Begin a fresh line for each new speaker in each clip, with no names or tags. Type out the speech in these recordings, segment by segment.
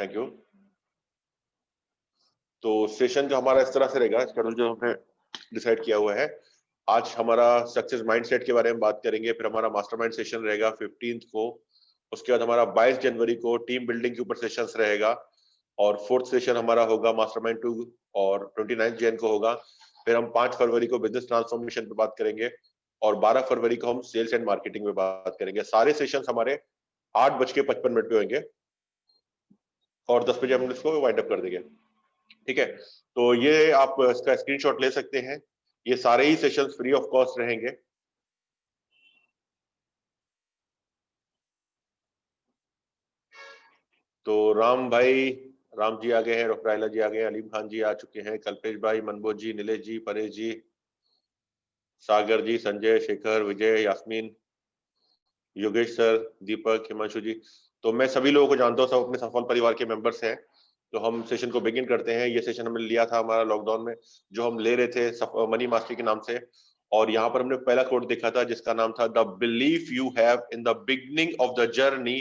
Thank you. तो session जो हमारा इस तरह से रहेगा, शेड्यूल जो हमने डिसाइड किया हुआ है, आज हमारा सक्सेस माइंडसेट के बारे में बात करेंगे, फिर हमारा मास्टरमाइंड सेशन रहेगा 15 को, उसके बाद हमारा 22 जनवरी को टीम बिल्डिंग के ऊपर सेशंस रहेगा, और फोर्थ सेशन हमारा होगा मास्टरमाइंड 2 और 29 जैन को होगा। फिर हम 5 फरवरी को बिजनेस ट्रांसफॉर्मेशन पे बात करेंगे, और 12 फरवरी को हम सेल्स एंड मार्केटिंग में बात करेंगे। सारे सेशंस हमारे 8:55 पे होंगे, और 10 बजे हम इसको वाइंड अप कर देंगे। ठीक है, तो ये आप इसका स्क्रीनशॉट ले सकते हैं। ये सारे ही सेशंस फ्री ऑफ कॉस्ट रहेंगे। तो राम जी आ गए हैं, रुकराइला जी आ गए हैं, अलीम खान जी आ चुके हैं, कल्पेश भाई, मनबोज जी, नीलेश जी, परेश जी, सागर जी, संजय, शेखर, विजय, यास्मीन, योगेश सर, दीपक, हिमांशु जी। तो मैं सभी लोगों को जानता हूँ, सब अपने सफल परिवार के मेंबर्स हैं। तो हम सेशन को बिगिन करते हैं। ये सेशन हमने लिया था हमारा लॉकडाउन में, जो हम ले रहे थे मनी मास्टरी के नाम से, और यहाँ पर हमने पहला कोड देखा था जिसका नाम था the belief you have in the beginning of the journey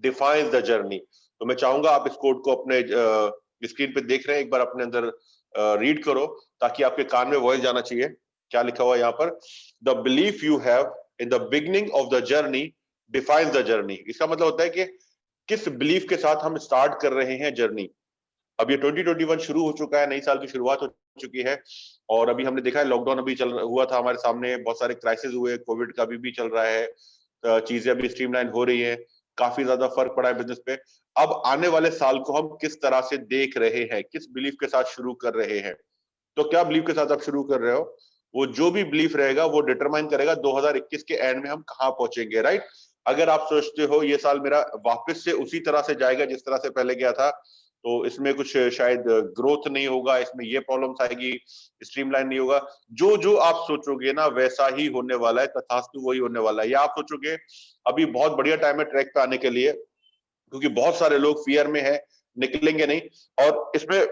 defines the journey. तो मैं चाहूंगा आप इस कोड को अपने स्क्रीन पे देख रहे हैं, एक बार अपने अंदर रीड करो, ताकि आपके कान में वॉइस जाना चाहिए। क्या लिखा हुआ है यहाँ पर? The belief you have in the beginning of the journey defines the journey. इसका मतलब होता है कि किस बिलीफ के साथ हम स्टार्ट कर रहे हैं जर्नी। अब ये 2021 शुरू हो चुका है, नई साल की शुरुआत हो चुकी है, और अभी हमने देखा है लॉकडाउन अभी चल हुआ था हमारे सामने, बहुत सारे क्राइसिस हुए, कोविड का भी चल रहा है, चीजें अभी स्ट्रीमलाइन हो रही है, काफी ज्यादा फर्क पड़ा है बिजनेस पे। अब आने वाले साल को हम किस तरह से देख रहे हैं, किस बिलीफ के साथ शुरू कर रहे हैं? तो क्या बिलीफ के साथ आप शुरू कर रहे हो, वो जो भी बिलीफ रहेगा वो डिटरमाइन करेगा 2021 के एंड में हम कहाँ पहुंचेंगे, राइट? अगर आप सोचते हो ये साल मेरा वापस से उसी तरह से जाएगा जिस तरह से पहले गया था, तो इसमें कुछ शायद ग्रोथ नहीं होगा, इसमें ये प्रॉब्लम्स आएगी, स्ट्रीमलाइन नहीं होगा, जो जो आप सोचोगे ना वैसा ही होने वाला है, तथास्तु वही होने वाला है। या आप सोचोगे अभी बहुत बढ़िया टाइम है ट्रैक पे आने के लिए, क्योंकि बहुत सारे लोग फियर में है, निकलेंगे नहीं, और इसमें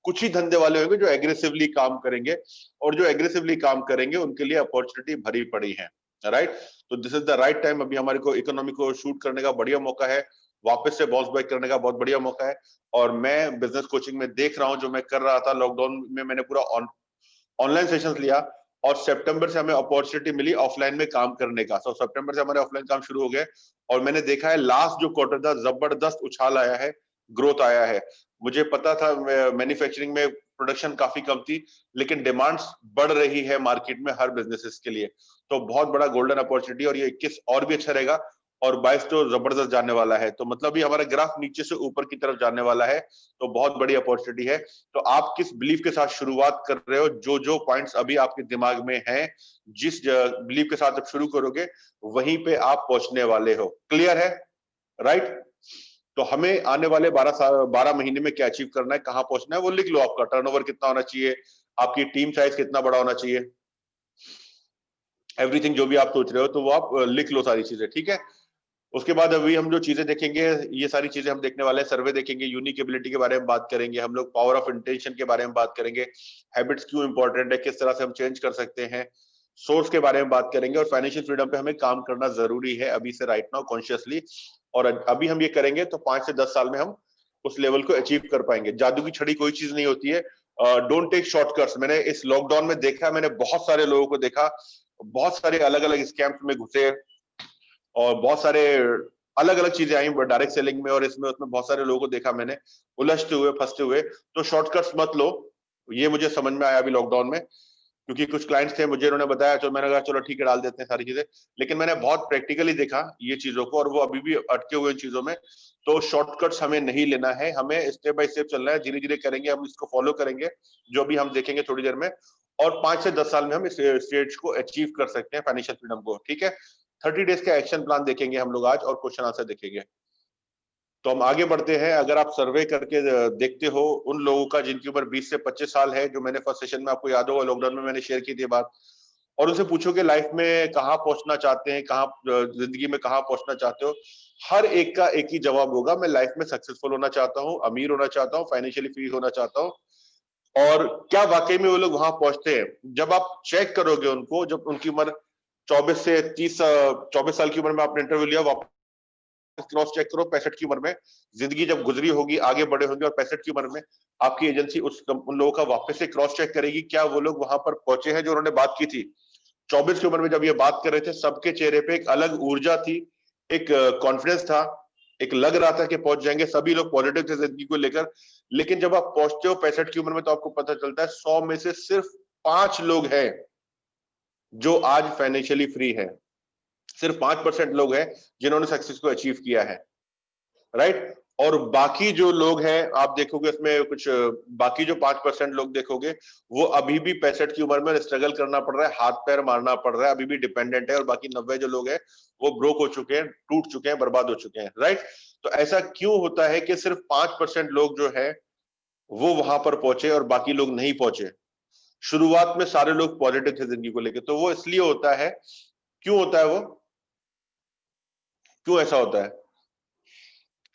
कुछ ही धंधे वाले होंगे जो एग्रेसिवली काम करेंगे, और जो एग्रेसिवली काम करेंगे उनके लिए अपॉर्चुनिटी भरी पड़ी है, राइट? तो this is the right time. अभी हमारे को इकोनॉमी को शूट करने का बढ़िया मौका है, वापस से बाउंस बैक करने का बहुत बढ़िया मौका है। और मैं बिजनेस कोचिंग में देख रहा हूं, जो मैं कर रहा था लॉकडाउन में, मैंने पूरा ऑनलाइन सेशंस लिया, और सितंबर से हमें अपॉर्चुनिटी मिली ऑफलाइन में काम करने का। तो सितंबर से हमारे ऑफलाइन काम शुरू हो गए, और मैंने देखा है लास्ट जो क्वार्टर था जबरदस्त उछाल आया है, ग्रोथ आया है। मुझे पता था मैन्युफैक्चरिंग में प्रोडक्शन काफी कम थी, लेकिन डिमांड्स बढ़ रही है मार्केट में हर बिजनेसेस के लिए। तो बहुत बड़ा गोल्डन अपॉर्चुनिटी, और ये 21 और भी अच्छा रहेगा, और 22 तो जबरदस्त जाने वाला है। तो मतलब ये हमारा ग्राफ नीचे से ऊपर की तरफ जाने वाला है, तो बहुत बड़ी अपॉर्चुनिटी है। तो आप किस बिलीफ के साथ शुरुआत कर रहे हो, जो जो पॉइंट्स अभी आपके दिमाग में हैं, जिस बिलीफ के साथ आप शुरू करोगे वहीं पे आप पहुंचने वाले हो। क्लियर है, राइट? तो हमें आने वाले 12 महीने में क्या अचीव करना है, कहां पहुंचना है, वो लिख लो। आपका टर्नओवर कितना होना चाहिए, आपकी टीम साइज कितना बड़ा होना चाहिए, एवरीथिंग जो भी आप सोच रहे हो, तो वो आप लिख लो सारी चीजें, ठीक है? उसके बाद अभी हम जो चीजें देखेंगे, ये सारी चीजें हम देखने वाले हैं। सर्वे देखेंगे, यूनिक एबिलिटी के बारे में बात करेंगे हम लोग, पावर ऑफ इंटेंशन के बारे में बात करेंगे, हैबिट्स क्यों इंपॉर्टेंट है, किस तरह से हम चेंज कर सकते हैं, सोर्स के बारे में बात करेंगे, और फाइनेंशियल फ्रीडम पे हमें काम करना जरूरी है अभी से, राइट नाउ, कॉन्शियसली। और अभी हम ये करेंगे तो 5 से 10 साल में हम उस लेवल को अचीव कर पाएंगे। जादू की छड़ी कोई चीज नहीं होती है। Don't take shortcuts. मैंने इस लॉकडाउन में देखा, मैंने बहुत सारे लोगों को देखा, बहुत सारे अलग अलग स्कैम्स में घुसे, और बहुत सारे अलग अलग चीजें आई डायरेक्ट सेलिंग में, और इसमें उसमें बहुत सारे लोगों को देखा मैंने उलझते हुए, फंसते हुए। तो शॉर्टकट्स मत लो, ये मुझे समझ में आया अभी लॉकडाउन में, क्योंकि कुछ क्लाइंट्स थे मुझे, उन्होंने बताया, तो मैंने कहा चलो ठीक है डाल देते हैं सारी चीजें। लेकिन मैंने बहुत प्रैक्टिकली देखा ये चीजों को, और वो अभी भी अटके हुए इन चीजों में। तो शॉर्टकट्स हमें नहीं लेना है, हमें स्टेप बाय स्टेप चलना है, धीरे धीरे करेंगे, हम इसको फॉलो करेंगे, जो भी हम देखेंगे थोड़ी देर में, और 5 से 10 साल में हम इस स्टेज को अचीव कर सकते हैं, फाइनेंशियल फ्रीडम को, ठीक है? 30 डेज का एक्शन प्लान देखेंगे हम लोग आज, और क्वेश्चन आंसर देखेंगे। तो हम आगे बढ़ते हैं। अगर आप सर्वे करके देखते हो उन लोगों का जिनकी उम्र 20 से 25 साल है, जो मैंने फर्स्ट सेशन में, आपको याद होगा लॉकडाउन में मैंने शेयर की थी बात, और उनसे पूछोगे लाइफ में कहाँ पहुंचना चाहते हैं, कहाँ जिंदगी में कहाँ पहुंचना चाहते हो, हर एक का एक ही जवाब होगा, मैं लाइफ में सक्सेसफुल होना चाहता हूँ, अमीर होना चाहता हूँ, फाइनेंशियली फ्री होना चाहता हूँ। और क्या वाकई में वो लोग वहां पहुंचते हैं? जब आप चेक करोगे उनको, जब उनकी उम्र 24 से 30, 24 साल की उम्र में आपने इंटरव्यू लिया, क्रॉस चेक करो 65 की उम्र में, जिंदगी जब गुजरी होगी, आगे बढ़े होंगे और 65 की उम्र में आपकी एजेंसी उन लोगों का वापस से क्रॉस चेक करेगी क्या वो लोग वहां पर पहुंचे हैं जो उन्होंने बात की थी। 24 की उम्र में जब ये बात कर रहे थे, सबके चेहरे पे एक अलग ऊर्जा थी, एक कॉन्फिडेंस था, एक लग रहा था कि पहुंच जाएंगे, सभी लोग पॉजिटिव थे जिंदगी को लेकर। लेकिन जब आप पहुंचते हो 65 की उम्र में तो आपको पता चलता है 100 में से सिर्फ 5 लोग हैं जो आज फाइनेंशियली फ्री है। सिर्फ 5% लोग हैं जिन्होंने सक्सेस को अचीव किया है, राइट। और बाकी जो लोग हैं आप देखोगे इसमें कुछ बाकी जो 5% लोग देखोगे वो अभी भी 65 की उम्र में स्ट्रगल करना पड़ रहा है, हाथ पैर मारना पड़ रहा है, अभी भी डिपेंडेंट है। और बाकी 90 जो लोग हैं वो ब्रोक हो चुके हैं, टूट चुके हैं, बर्बाद हो चुके हैं, राइट। तो ऐसा क्यों होता है कि सिर्फ 5% लोग जो है वो वहां पर पहुंचे और बाकी लोग नहीं पहुंचे। शुरुआत में सारे लोग पॉजिटिव थे जिंदगी को लेकर, तो वो इसलिए होता है, क्यों होता है वो, क्यों ऐसा होता है,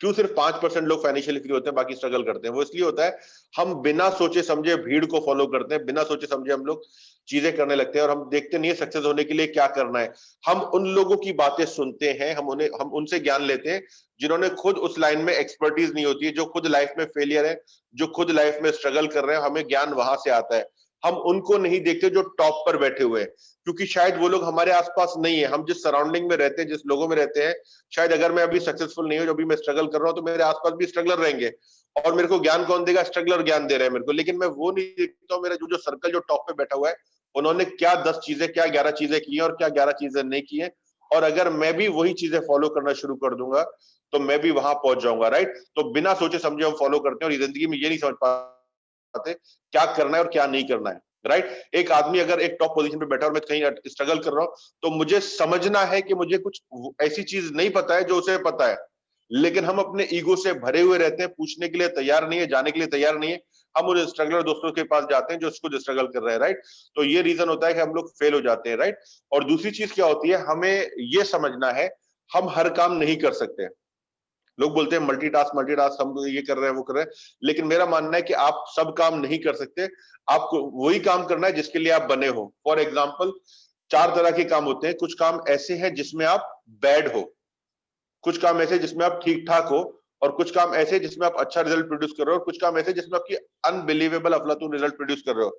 क्यों सिर्फ 5% लोग फाइनेंशियली फ्री होते हैं बाकी स्ट्रगल करते हैं? वो इसलिए होता है हम बिना सोचे समझे भीड़ को फॉलो करते हैं, बिना सोचे समझे हम लोग चीजें करने लगते हैं और हम देखते नहीं है सक्सेस होने के लिए क्या करना है। हम उन लोगों की बातें सुनते हैं, हम उनसे ज्ञान लेते हैं जिन्होंने खुद उस लाइन में एक्सपर्टीज नहीं होती है, जो खुद लाइफ में फेलियर है, जो खुद लाइफ में स्ट्रगल कर रहे हैं, हमें ज्ञान वहां से आता है। हम उनको नहीं देखते जो टॉप पर बैठे हुए हैं, क्योंकि शायद वो लोग हमारे आसपास नहीं है। हम जिस सराउंडिंग में रहते हैं, जिस लोगों में रहते हैं, शायद अगर मैं अभी सक्सेसफुल नहीं हूं, अभी मैं स्ट्रगल कर रहा हूं, तो मेरे आसपास भी स्ट्रगलर रहेंगे और मेरे को ज्ञान कौन देगा? स्ट्रगलर ज्ञान दे रहे हैं मेरे को। लेकिन मैं वो नहीं देखता हूं मेरा जो सर्कल जो टॉप पे बैठा हुआ है उन्होंने क्या 10 चीजें, क्या 11 चीजें की है और क्या 11 चीजें नहीं की है। और अगर मैं भी वही चीजें फॉलो करना शुरू कर दूंगा तो मैं भी वहां पहुंच जाऊंगा, राइट। तो बिना सोचे समझे हम फॉलो करते हैं और जिंदगी में ये नहीं समझ पाते क्या करना है और क्या नहीं करना है, राइट। एक आदमी अगर एक टॉप पोजीशन पे बैठा और मैं कहीं स्ट्रगल कर रहा हूं तो मुझे समझना है कि मुझे कुछ ऐसी चीज नहीं पता है जो उसे पता है। लेकिन हम अपने ईगो से भरे हुए रहते हैं, पूछने के लिए तैयार नहीं है, जाने के लिए तैयार नहीं है। हम उन स्ट्रगलर दोस्तों के पास जाते हैं जो खुद स्ट्रगल कर रहे हैं, राइट। तो ये रीजन होता है कि हम लोग फेल हो जाते हैं, राइट। और दूसरी चीज क्या होती है, हमें ये समझना है हम हर काम नहीं कर सकते। लोग बोलते हैं मल्टीटास्क मल्टीटास्क, हम ये कर रहे हैं वो कर रहे हैं, लेकिन मेरा मानना है कि आप सब काम नहीं कर सकते। आपको वही काम करना है जिसके लिए आप बने हो। फॉर एग्जाम्पल 4 तरह के काम होते हैं। कुछ काम ऐसे हैं जिसमें आप बैड हो, कुछ काम ऐसे जिसमें आप ठीक ठाक हो, और कुछ काम ऐसे जिसमें आप अच्छा रिजल्ट प्रोड्यूस कर रहे हो, और कुछ काम ऐसे जिसमें आपकी अनबिलीवेबल अफलातून रिजल्ट प्रोड्यूस कर रहे हो,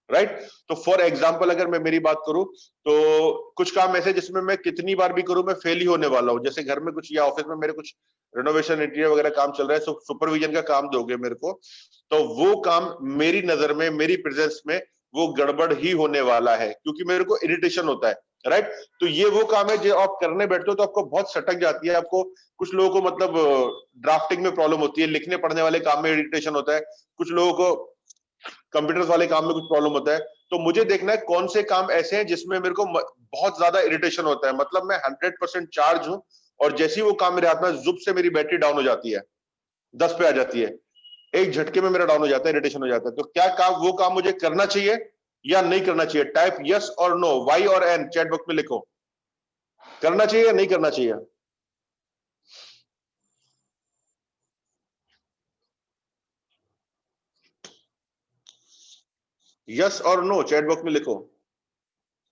राइट। तो फॉर एग्जाम्पल अगर मैं मेरी बात करूं तो कुछ काम ऐसे जिसमें मैं कितनी बार भी करूं मैं फेल ही होने वाला हूं। जैसे घर में कुछ या ऑफिस में मेरे कुछ रिनोवेशन इंटीरियर वगैरह काम चल रहा है, सुपरविजन का काम दोगे मेरे को, तो वो काम मेरी नजर में, मेरी प्रेजेंस में वो गड़बड़ ही होने वाला है, क्योंकि मेरे को इरिटेशन होता है, राइट। तो ये वो काम है जो आप करने बैठते हो तो आपको बहुत सटक जाती है। आपको कुछ लोगों को मतलब ड्राफ्टिंग में प्रॉब्लम होती है, लिखने पढ़ने वाले काम में इरिटेशन होता है, कुछ लोगों को कंप्यूटर्स वाले काम में कुछ प्रॉब्लम होता है। तो मुझे देखना है कौन से काम ऐसे हैं जिसमें मेरे को बहुत ज्यादा इरिटेशन होता है, मतलब मैं 100% चार्ज हूं और जैसे ही वो काम मेरे हाथ में, जुब से मेरी बैटरी डाउन हो जाती है, 10 पे आ जाती है, एक झटके में मेरा डाउन हो जाता है, इरिटेशन हो जाता है। तो क्या काम, वो काम मुझे करना चाहिए या नहीं करना चाहिए? टाइप यस और नो, वाई और एन चैट बॉक्स में लिखो, करना चाहिए या नहीं करना चाहिए? यस और नो चैट बॉक्स में लिखो।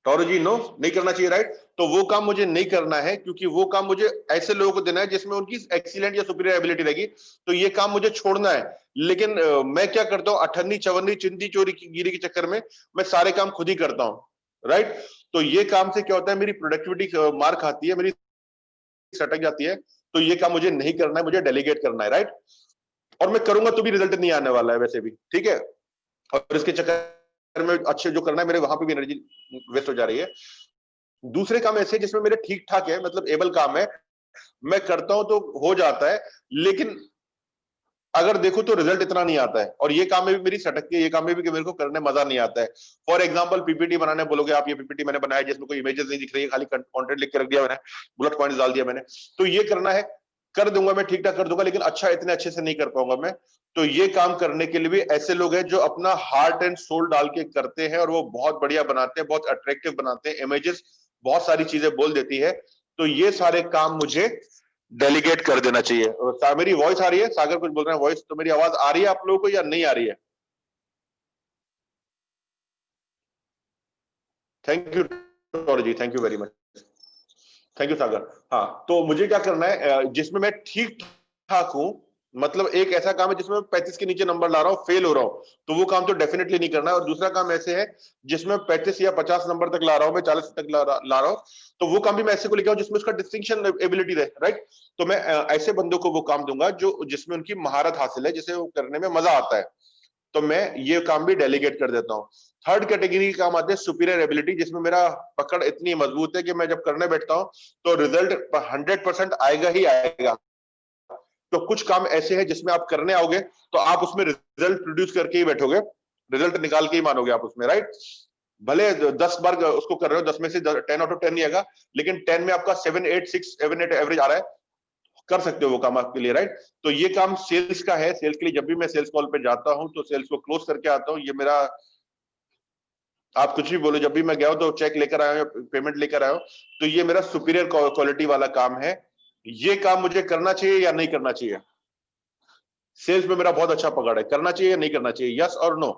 टॉरो जी नो, नहीं करना चाहिए, राइट। तो वो काम मुझे नहीं करना है, क्योंकि वो काम मुझे ऐसे लोगों को देना है जिसमें उनकी एक्सीलेंट या सुपीरियर एबिलिटी रहेगी। तो ये काम मुझे छोड़ना है। लेकिन मैं क्या करता हूँ, अठन्नी चवन्नी चिंदी चोरी की गिरी के चक्कर में मैं सारे काम खुद ही करता हूँ, राइट। तो ये काम से क्या होता है, मेरी प्रोडक्टिविटी मार खाती है, मेरी सटक जाती है। तो ये काम मुझे नहीं करना है, मुझे डेलीगेट करना है, राइट। और मैं करूंगा तो भी रिजल्ट नहीं आने वाला है वैसे भी, ठीक है। और इसके चक्कर में अच्छे जो करना है मेरे, वहां पे भी एनर्जी वेस्ट हो जा रही है। दूसरे काम ऐसे जिसमें मेरे ठीक ठाक है, मतलब एबल काम है, मैं करता हूं तो हो जाता है, लेकिन अगर देखो तो रिजल्ट इतना नहीं आता है। और ये काम में भी मेरी सटकती है, ये काम में भी कि मेरे को करने मजा नहीं आता है। फॉर एग्जांपल पीपीटी बनाने बोलोगे आप, ये पीपीटी मैंने बनाया जिसमें कोई इमेजेस नहीं दिख रही है, खाली कंटेंट लिख के रख दिया मैंने, बुलेट पॉइंट्स डाल दिया मैंने, तो ये करना है, कर दूंगा मैं, ठीक ठाक कर दूंगा, लेकिन अच्छा इतने अच्छे से नहीं कर पाऊंगा मैं। तो ये काम करने के लिए भी ऐसे लोग हैं जो अपना हार्ट एंड सोल डाल के करते हैं और वो बहुत बढ़िया बनाते हैं, बहुत अट्रैक्टिव बनाते हैं, इमेजेस बहुत सारी चीजें बोल देती है। तो ये सारे काम मुझे डेलीगेट कर देना चाहिए। मेरी वॉइस आ रही है? सागर कुछ बोल रहे हैं वॉइस, तो मेरी आवाज आ रही है आप लोगों को या नहीं आ रही है? Thank you ji, thank you very much. Thank you Sagar. हाँ, तो मुझे क्या करना है जिसमें मैं ठीक ठाक हूं, मतलब एक ऐसा काम है जिसमें 35 के नीचे नंबर ला रहा हूँ, फेल हो रहा हूँ, तो वो काम तो डेफिनेटली नहीं करना है। और दूसरा काम ऐसे है जिसमें 35 या 50 नंबर तक ला रहा हूँ, मैं 40 तक ला रहा हूँ, तो वो काम भी मैं ऐसे को लेके आऊं जिसमें उसका डिस्टिंक्शन एबिलिटी रहे, राइट। तो मैं ऐसे बंदों को वो काम दूंगा जो जिसमें उनकी महारत हासिल है, जिसे वो करने में मजा आता है, तो मैं ये काम भी डेलीगेट कर देता हूँ। थर्ड कैटेगरी के काम आते हैं सुपीरियर एबिलिटी, जिसमें मेरा पकड़ इतनी मजबूत है कि मैं जब करने बैठता हूँ तो रिजल्ट 100% आएगा ही आएगा। तो कुछ काम ऐसे हैं जिसमें आप करने आओगे तो आप उसमें रिजल्ट प्रोड्यूस करके ही बैठोगे, रिजल्ट निकाल के ही मानोगे आप उसमें, राइट। भले 10 बार उसको कर रहे हो, 10 में से 10 आउट ऑफ 10 नहीं आएगा, लेकिन 10 में आपका 7-8 एवरेज आ रहा है, कर सकते हो वो काम आपके लिए, राइट। तो ये काम सेल्स का है। सेल्स के लिए जब भी मैं सेल्स कॉल पे जाता हूँ तो सेल्स को क्लोज करके आता हूँ। ये मेरा, आप कुछ भी बोलो, जब भी मैं गया हूं तो चेक लेकर आया हूं, पेमेंट लेकर आया हूं, तो ये मेरा सुपीरियर क्वालिटी वाला काम है। ये काम मुझे करना चाहिए या नहीं करना चाहिए? सेल्स में मेरा बहुत अच्छा पकड़ है, करना चाहिए या नहीं करना चाहिए, यस और नो?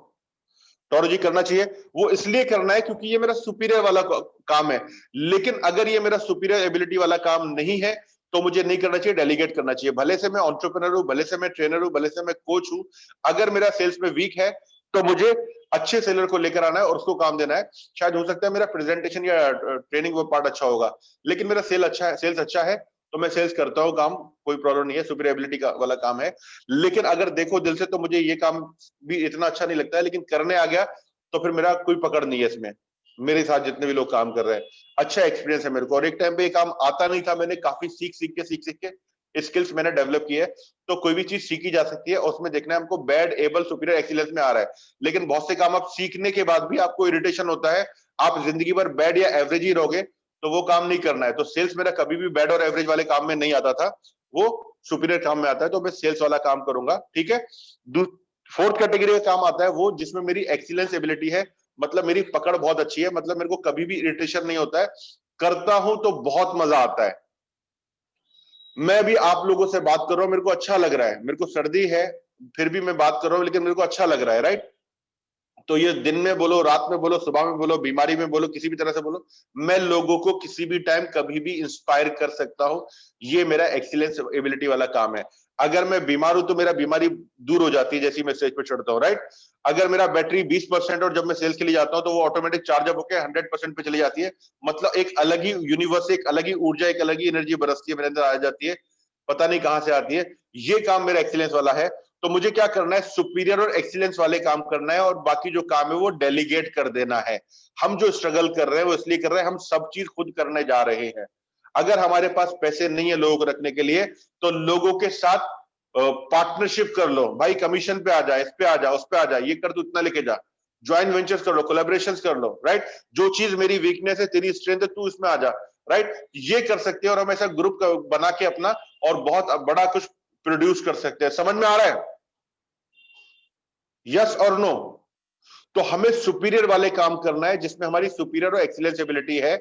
टॉरो जी, करना चाहिए। वो इसलिए करना है क्योंकि ये मेरा सुपीरियर वाला काम है। लेकिन अगर ये मेरा सुपीरियर एबिलिटी वाला काम नहीं है तो मुझे नहीं करना चाहिए, डेलीगेट करना चाहिए। भले से मैं एंटरप्रेन्योर हूं, भले से मैं ट्रेनर हूं, भले से मैं कोच हूं, अगर मेरा सेल्स में वीक है तो मुझे अच्छे सेलर को लेकर आना है और उसको काम देना है। शायद हो सकता है मेरा प्रेजेंटेशन या ट्रेनिंग वो पार्ट अच्छा होगा, लेकिन मेरा सेल्स अच्छा है तो मैं सेल्स करता हूँ काम, कोई प्रॉब्लम नहीं है, सुपीरियर एबिलिटी का वाला काम है। लेकिन अगर देखो दिल से तो मुझे ये काम भी इतना अच्छा नहीं लगता है, लेकिन करने आ गया तो फिर मेरा कोई पकड़ नहीं है इसमें। मेरे साथ जितने भी लोग काम कर रहे हैं, अच्छा एक्सपीरियंस है मेरे को। और एक टाइम पे ये काम आता नहीं था, मैंने काफी सीख के स्किल्स मैंने डेवलप की है। तो कोई भी चीज सीखी जा सकती है और उसमें देखना है हमको बैड, एबल, सुपीरियर, एक्सीलेंस में आ रहा है। लेकिन बहुत से काम आप सीखने के बाद भी आपको इरिटेशन होता है, आप जिंदगी भर बैड या एवरेज ही रहोगे, तो वो काम नहीं करना है। तो सेल्स मेरा कभी भी बैड और एवरेज वाले काम में नहीं आता था, वो सुपीरियर काम में आता है, तो मैं सेल्स वाला काम करूंगा, ठीक है। फोर्थ कैटेगरी का काम आता है वो जिसमें मेरी एक्सीलेंस एबिलिटी है, मतलब मेरी पकड़ बहुत अच्छी है, मतलब मेरे को कभी भी इरिटेशन नहीं होता है, करता हूं तो बहुत मजा आता है। मैं भी आप लोगों से बात कर रहा हूं, मेरे को अच्छा लग रहा है, मेरे को सर्दी है फिर भी मैं बात कर रहा हूं, लेकिन मेरे को अच्छा लग रहा है, राइट। तो ये दिन में बोलो, रात में बोलो, सुबह में बोलो, बीमारी में बोलो, किसी भी तरह से बोलो, मैं लोगों को किसी भी टाइम कभी भी इंस्पायर कर सकता हूं। ये मेरा एक्सीलेंस एबिलिटी वाला काम है। अगर मैं बीमार हूं तो मेरा बीमारी दूर हो जाती है जैसे मैं स्टेज पे चढ़ता हूं, राइट। अगर मेरा बैटरी 20% और जब मैं सेल्स के लिए जाता हूं तो वो ऑटोमेटिक चार्ज अप होकर 100% पे चली जाती है। मतलब एक अलग ही यूनिवर्स, एक अलग ही ऊर्जा, एक अलग ही एनर्जी बरसती है मेरे अंदर, आ जाती है, पता नहीं कहां से आती है। ये काम मेरा एक्सीलेंस वाला है। तो मुझे क्या करना है, सुपीरियर और एक्सीलेंस वाले काम करना है, और बाकी जो काम है वो डेलीगेट कर देना है। हम जो स्ट्रगल कर रहे हैं वो इसलिए कर रहे हैं, हम सब चीज खुद करने जा रहे हैं। अगर हमारे पास पैसे नहीं है लोगों को रखने के लिए, तो लोगों के साथ पार्टनरशिप कर लो भाई, कमीशन पे आ जा, इस पे आ जा, उस पे आ जा, ये कर, तू इतना लेके जा, ज्वाइंट वेंचर्स कर लो, कोलैबोरेशंस कर लो, राइट। जो चीज मेरी वीकनेस है, तेरी स्ट्रेंथ है, तू इसमें आ जा, राइट। ये कर सकते हैं और हम ऐसा ग्रुप बना के अपना और बहुत बड़ा कुछ प्रोड्यूस कर सकते हैं। समझ में आ रहा है, यस और नो? तो हमें सुपीरियर वाले काम करना है जिसमें हमारी सुपीरियर और एक्सीलेंस एबिलिटी है,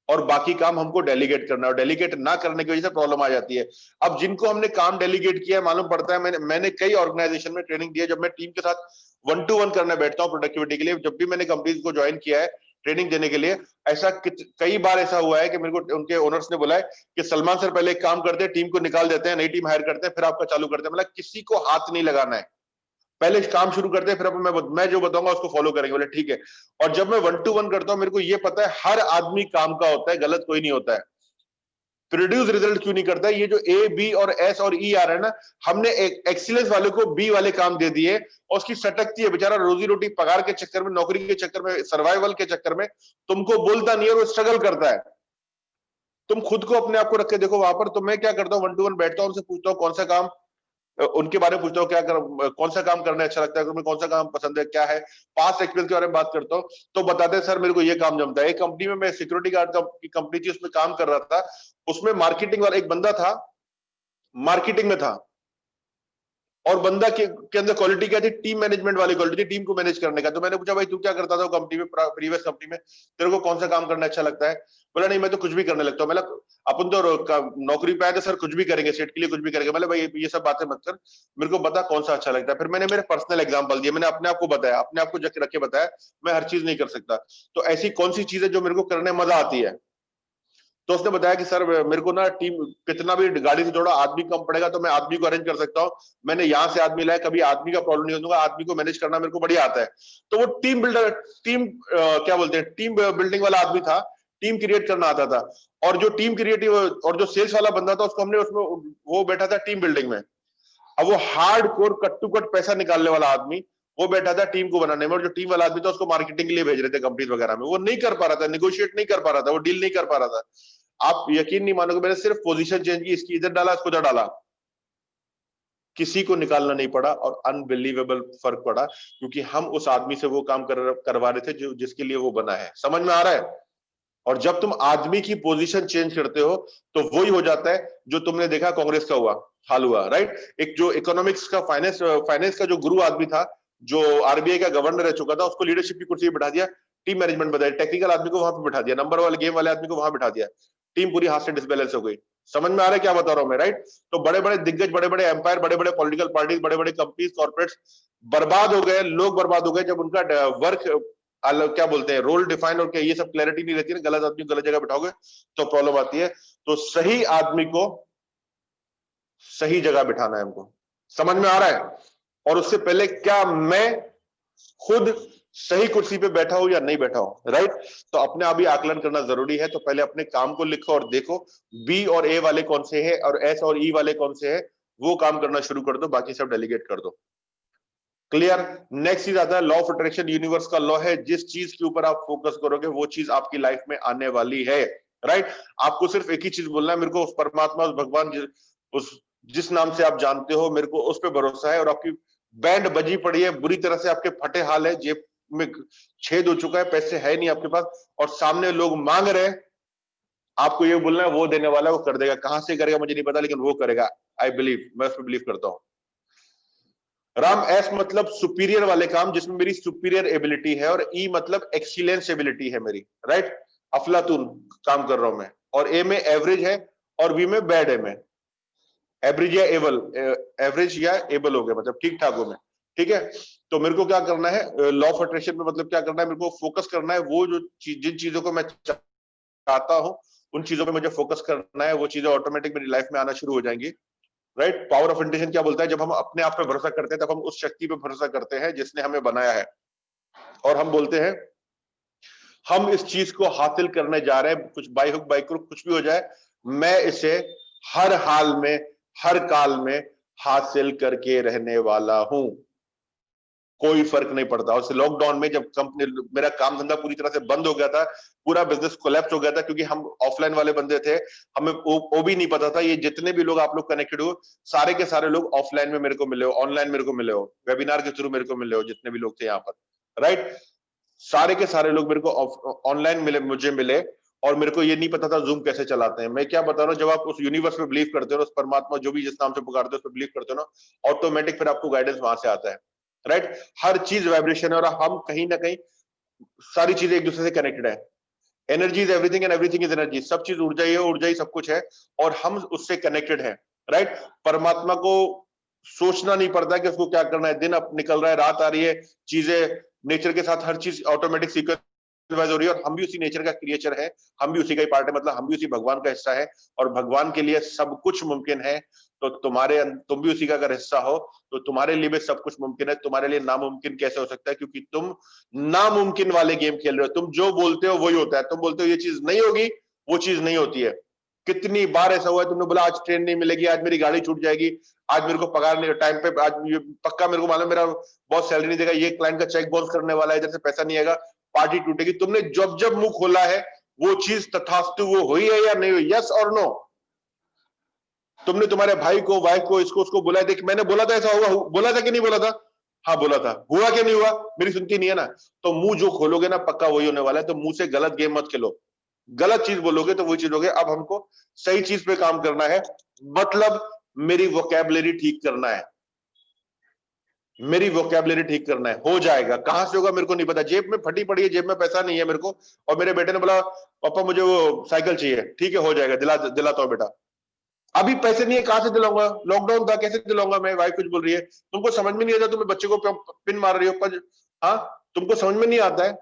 और बाकी काम हमको डेलीगेट करना है। और डेलीगेट ना करने की वजह से प्रॉब्लम आ जाती है। अब जिनको हमने काम डेलीगेट किया है, मालूम पड़ता है, मैंने कई ऑर्गेनाइजेशन में ट्रेनिंग दी है, जब मैं टीम के साथ 1-to-1 करने बैठता हूं प्रोडक्टिविटी के लिए, जब भी मैंने कंपनीज को ज्वाइन किया है ट्रेनिंग देने के लिए, ऐसा कई बार ऐसा हुआ है कि मेरे को उनके ओनर्स ने बोला है कि सलमान सर पहले एक काम करते हैं, टीम को निकाल देते हैं, नई टीम हायर करते हैं, फिर आपका चालू करते हैं। मतलब किसी को हाथ नहीं लगाना है, पहले काम शुरू करते हैं, फिर मैं जो बताऊंगा उसको फॉलो करेंगे, बोले ठीक है। और जब मैं 1-to-1 करता हूं, मेरे को ये पता है हर आदमी काम का होता है, गलत कोई नहीं होता है। प्रोड्यूस रिजल्ट क्यों नहीं करता है? ये जो ए, बी और एस और ई आ रहा है ना, हमने एक्सीलेंस वाले को बी वाले काम दे दिए, और उसकी सटकती है बेचारा, रोजी रोटी पगार के चक्कर में, नौकरी के चक्कर में, सर्वाइवल के चक्कर में तुमको बोलता नहीं है, वो स्ट्रगल करता है। तुम खुद को, अपने आप को रख के देखो वहां पर। तो मैं क्या करता हूँ, 1-to-1 बैठता हूँ, उनसे पूछता हूँ कौन सा काम, उनके बारे में पूछता हूँ कौन सा काम करना अच्छा लगता है, तुम्हें कौन सा काम पसंद है, क्या है, पास्ट एक्सपीरियंस के बारे में बात करता हूँ। तो बताते हैं सर मेरे को ये काम जमता है। एक कंपनी में, मैं सिक्योरिटी गार्ड की कंपनी थी, उसमें काम कर रहा था। उसमें मार्केटिंग वाला एक बंदा था, मार्केटिंग में था, और बंदा के अंदर क्वालिटी क्या थी, टीम मैनेजमेंट वाली क्वालिटी थी, टीम को मैनेज करने का। तो मैंने पूछा भाई तू क्या करता था कंपनी में, प्रीवियस कंपनी में, तेरे को कौन सा काम करना अच्छा लगता है? बोला नहीं मैं तो कुछ भी करने लगता हूँ। मतलब अपन तो नौकरी पे आए तो सर कुछ भी करेंगे, सेट के लिए कुछ भी करेंगे। मतलब भाई ये सब बातें मत कर, मेरे को बता कौन सा अच्छा लगता है। फिर मैंने मेरे पर्सनल एग्जाम्पल दिए, मैंने अपने आप को बताया, अपने आप को रख के बताया मैं हर चीज नहीं कर सकता। तो ऐसी कौन सी चीज है जो मेरे को करने मजा आती है? तो उसने बताया कि सर मेरे को ना टीम कितना भी गाड़ी से जोड़ा आदमी कम पड़ेगा तो मैं आदमी को अरेंज कर सकता हूँ, मैंने यहां से आदमी लाया, कभी आदमी का प्रॉब्लम नहीं होगा, आदमी को मैनेज करना मेरे को बढ़िया आता है। तो वो टीम बिल्डर, टीम क्या बोलते हैं, टीम बिल्डिंग वाला आदमी था, टीम क्रिएट करना आता था। और जो टीम क्रिएटिव और जो सेल्स वाला बंदा था उसको हमने उसमें, वो बैठा था टीम बिल्डिंग में। अब वो hardcore cut to cut पैसा निकालने वाला आदमी वो बैठा था टीम को बनाने में, और जो टीम वाला आदमी था उसको मार्केटिंग के लिए भेज रहे थे कंपनी वगैरह में। वो नहीं कर पा रहा था, निगोशिएट नहीं कर पा रहा था, वो डील नहीं कर पा रहा था। आप यकीन नहीं मानोगे, मैंने सिर्फ पोजीशन चेंज की, इसकी इधर डाला, इसको उधर डाला, किसी को निकालना नहीं पड़ा, और अनबिलीवेबल फर्क पड़ा, क्योंकि हम उस आदमी से वो काम करवा रहे थे जो जिसके लिए वो बना है। समझ में आ रहा है? और जब तुम आदमी की पोजीशन चेंज करते हो तो वही हो जाता है जो तुमने देखा कांग्रेस का हुआ हाल हुआ, राइट? एक जो इकोनॉमिक्स का फाइनेंस का जो गुरु आदमी था, जो आरबीआई का गवर्नर रह चुका था, उसको लीडरशिप की कुर्सी पर बैठा दिया, टीम मैनेजमेंट बताया, टेक्निकल आदमी को वहां पर बैठा दिया, नंबर वाले गेम वाले आदमी को वहां बैठा दिया, टीम पूरी हाथ से डिसबैलेंस हो गई। समझ में आ रहा है क्या बता रहा हूं मैं, राइट? तो बड़े बड़े दिग्गज, बड़े बड़े एम्पायर, बड़े बड़े पॉलिटिकल पार्टीज, बड़े बड़े कंपनीज, कॉर्पोरेट्स बर्बाद हो गए, लोग बर्बाद हो गए जब उनका वर्क क्या बोलते हैं, रोल डिफाइन और क्या ये सब क्लैरिटी नहीं रहती है ना। गलत आदमी गलत जगह बिठाओगे तो प्रॉब्लम आती है। तो सही आदमी को सही जगह बिठाना है हमको। समझ में आ रहा है? और उससे पहले क्या मैं खुद सही कुर्सी पे बैठा हूं या नहीं बैठा हूं, राइट? तो अपने आप ही आकलन करना जरूरी है। तो पहले अपने काम को लिखो और देखो बी और ए वाले कौन से हैं और एस और ई वाले कौन से हैं, वो काम करना शुरू कर दो, बाकी सब डेलीगेट कर दो। क्लियर? नेक्स्ट चीज आता है लॉ ऑफ अट्रैक्शन। यूनिवर्स का लॉ है, जिस चीज के ऊपर आप फोकस करोगे वो चीज आपकी लाइफ में आने वाली है, राइट? आपको सिर्फ एक ही चीज बोलना है, मेरे को उस परमात्मा, उस भगवान, उस जिस नाम से आप जानते हो, मेरे को उस पर भरोसा है। और आपकी बैंड बजी पड़ी है, बुरी तरह से आपके फटे हाल है, जेब में छेद हो चुका है, पैसे है नहीं आपके पास, और सामने लोग मांग रहे हैं, आपको ये बोलना है वो देने वाला है, वो कर देगा। कहां से करेगा मुझे नहीं पता, लेकिन वो करेगा। आई बिलीव, मैं उस पर बिलीव करता हूं। राम, एस मतलब सुपीरियर वाले काम जिसमें मेरी सुपीरियर एबिलिटी है, और ई मतलब एक्सीलेंस एबिलिटी है मेरी, राइट? अफलातून काम कर रहा हूं मैं। और ए में एवरेज है, और बी में बैड है। मैं एवरेज या एबल, एवरेज या एबल हो गया, मतलब ठीक ठाक हूं मैं, ठीक है? तो मेरे को क्या करना है लॉ ऑफ अट्रैक्शन में, मतलब क्या करना है, मेरे को फोकस करना है, वो जो जिन चीजों को मैं चाहता हूं उन चीजों पे मुझे फोकस करना है, वो चीजें ऑटोमेटिक मेरी लाइफ में आना शुरू हो जाएंगी, राइट? पावर ऑफ इंटेंशन क्या बोलता है, जब हम अपने आप पे भरोसा करते हैं तब हम उस शक्ति पे भरोसा करते हैं जिसने हमें बनाया है, और हम बोलते हैं हम इस चीज को हासिल करने जा रहे हैं, कुछ बाई हुक बाई क्रुक कुछ भी हो जाए, मैं इसे हर हाल में, हर काल में हासिल करके रहने वाला हूं, कोई फर्क नहीं पड़ता। और लॉकडाउन में जब कंपनी, मेरा काम धंधा पूरी तरह से बंद हो गया था, पूरा बिजनेस कोलैप्स हो गया था, क्योंकि हम ऑफलाइन वाले बंदे थे, हमें वो भी नहीं पता था। ये जितने भी लोग आप लोग कनेक्टेड हो, सारे के सारे लोग ऑफलाइन में मेरे को मिले हो, ऑनलाइन मेरे को मिले हो, वेबिनार के थ्रू मेरे को मिले हो, जितने भी लोग थे यहाँ पर, राइट? सारे के सारे लोग मेरे को ऑनलाइन मिले, मुझे मिले, और मेरे को ये नहीं पता था जूम कैसे चलाते हैं। मैं क्या बता रहा हूँ, जब आप उस यूनिवर्स पे बिलीव करते हो, उस परमात्मा जो भी जिस नाम से पुकारते हो उस पर बिलीव करते हो ना, ऑटोमेटिक फिर आपको गाइडेंस वहां से आता है, राइट? हर चीज वाइब्रेशन है, और हम कहीं ना कहीं सारी चीजें एक दूसरे से कनेक्टेड है। Energy is everything and everything is energy. सब चीज ऊर्जा ही है, ऊर्जा ही सब कुछ है, और हम उससे कनेक्टेड है, राइट? परमात्मा को सोचना नहीं पड़ता कि उसको क्या करना है। दिन अब निकल रहा है, रात आ रही है, चीजें नेचर के साथ हर चीज ऑटोमेटिक सीक्वेंस हो रही है, और हम भी उसी नेचर का क्रिएचर है, हम भी उसी का ही पार्ट है, मतलब हम भी उसी भगवान का हिस्सा है, और भगवान के लिए सब कुछ मुमकिन है। तो तुम भी उसी का अगर हिस्सा हो तो तुम्हारे लिए भी सब कुछ मुमकिन है। तुम्हारे लिए नामुमकिन कैसे हो सकता है? क्योंकि तुम नामुमकिन वाले गेम खेल रहे हो। तुम जो बोलते हो वही होता है। तुम बोलते हो ये चीज नहीं होगी, वो चीज नहीं होती है। कितनी बार ऐसा हुआ है, तुमने बोला आज ट्रेन नहीं मिलेगी, आज मेरी गाड़ी छूट जाएगी, आज मेरे को पगार नहीं टाइम पे, आज पक्का मेरे को मालूम मेरा बॉस सैलरी नहीं देगा, ये क्लाइंट का चेक बाउंस करने वाला है, इधर से पैसा नहीं आएगा, पार्टी टूटेगी। तुमने जब जब मुंह खोला है वो चीज तथास्तु वो हुई है या नहीं हुई? यस और नो? तुमने तुम्हारे भाई को, वाइफ को, इसको उसको बोला, देख मैंने बोला था ऐसा होगा, बोला था कि नहीं बोला था? हाँ बोला था। हुआ क्या नहीं हुआ? मेरी सुनती नहीं है ना। तो मुंह जो खोलोगे ना पक्का वही होने वाला है। तो मुंह से गलत गेम मत खेलो, गलत चीज बोलोगे तो वही चीज होगी। अब हमको सही चीज पे काम करना है, मतलब मेरी वोकैबुलरी ठीक करना है, मेरी वोकैबुलरी ठीक करना है। हो जाएगा, कहां से होगा मेरे को नहीं पता। जेब में फटी पड़ी है, जेब में पैसा नहीं है मेरे को, और मेरे बेटे ने बोला पापा मुझे वो साइकिल चाहिए, ठीक है हो जाएगा, दिलाता हूं बेटा। अभी पैसे नहीं है, कहां से दिलाऊंगा? लॉकडाउन था, कैसे दिलाऊंगा मैं? वाइफ कुछ बोल रही है, तुमको समझ में नहीं आता, तुम्हें बच्चे को पिन मार रही हो, हाँ तुमको समझ में नहीं आता है।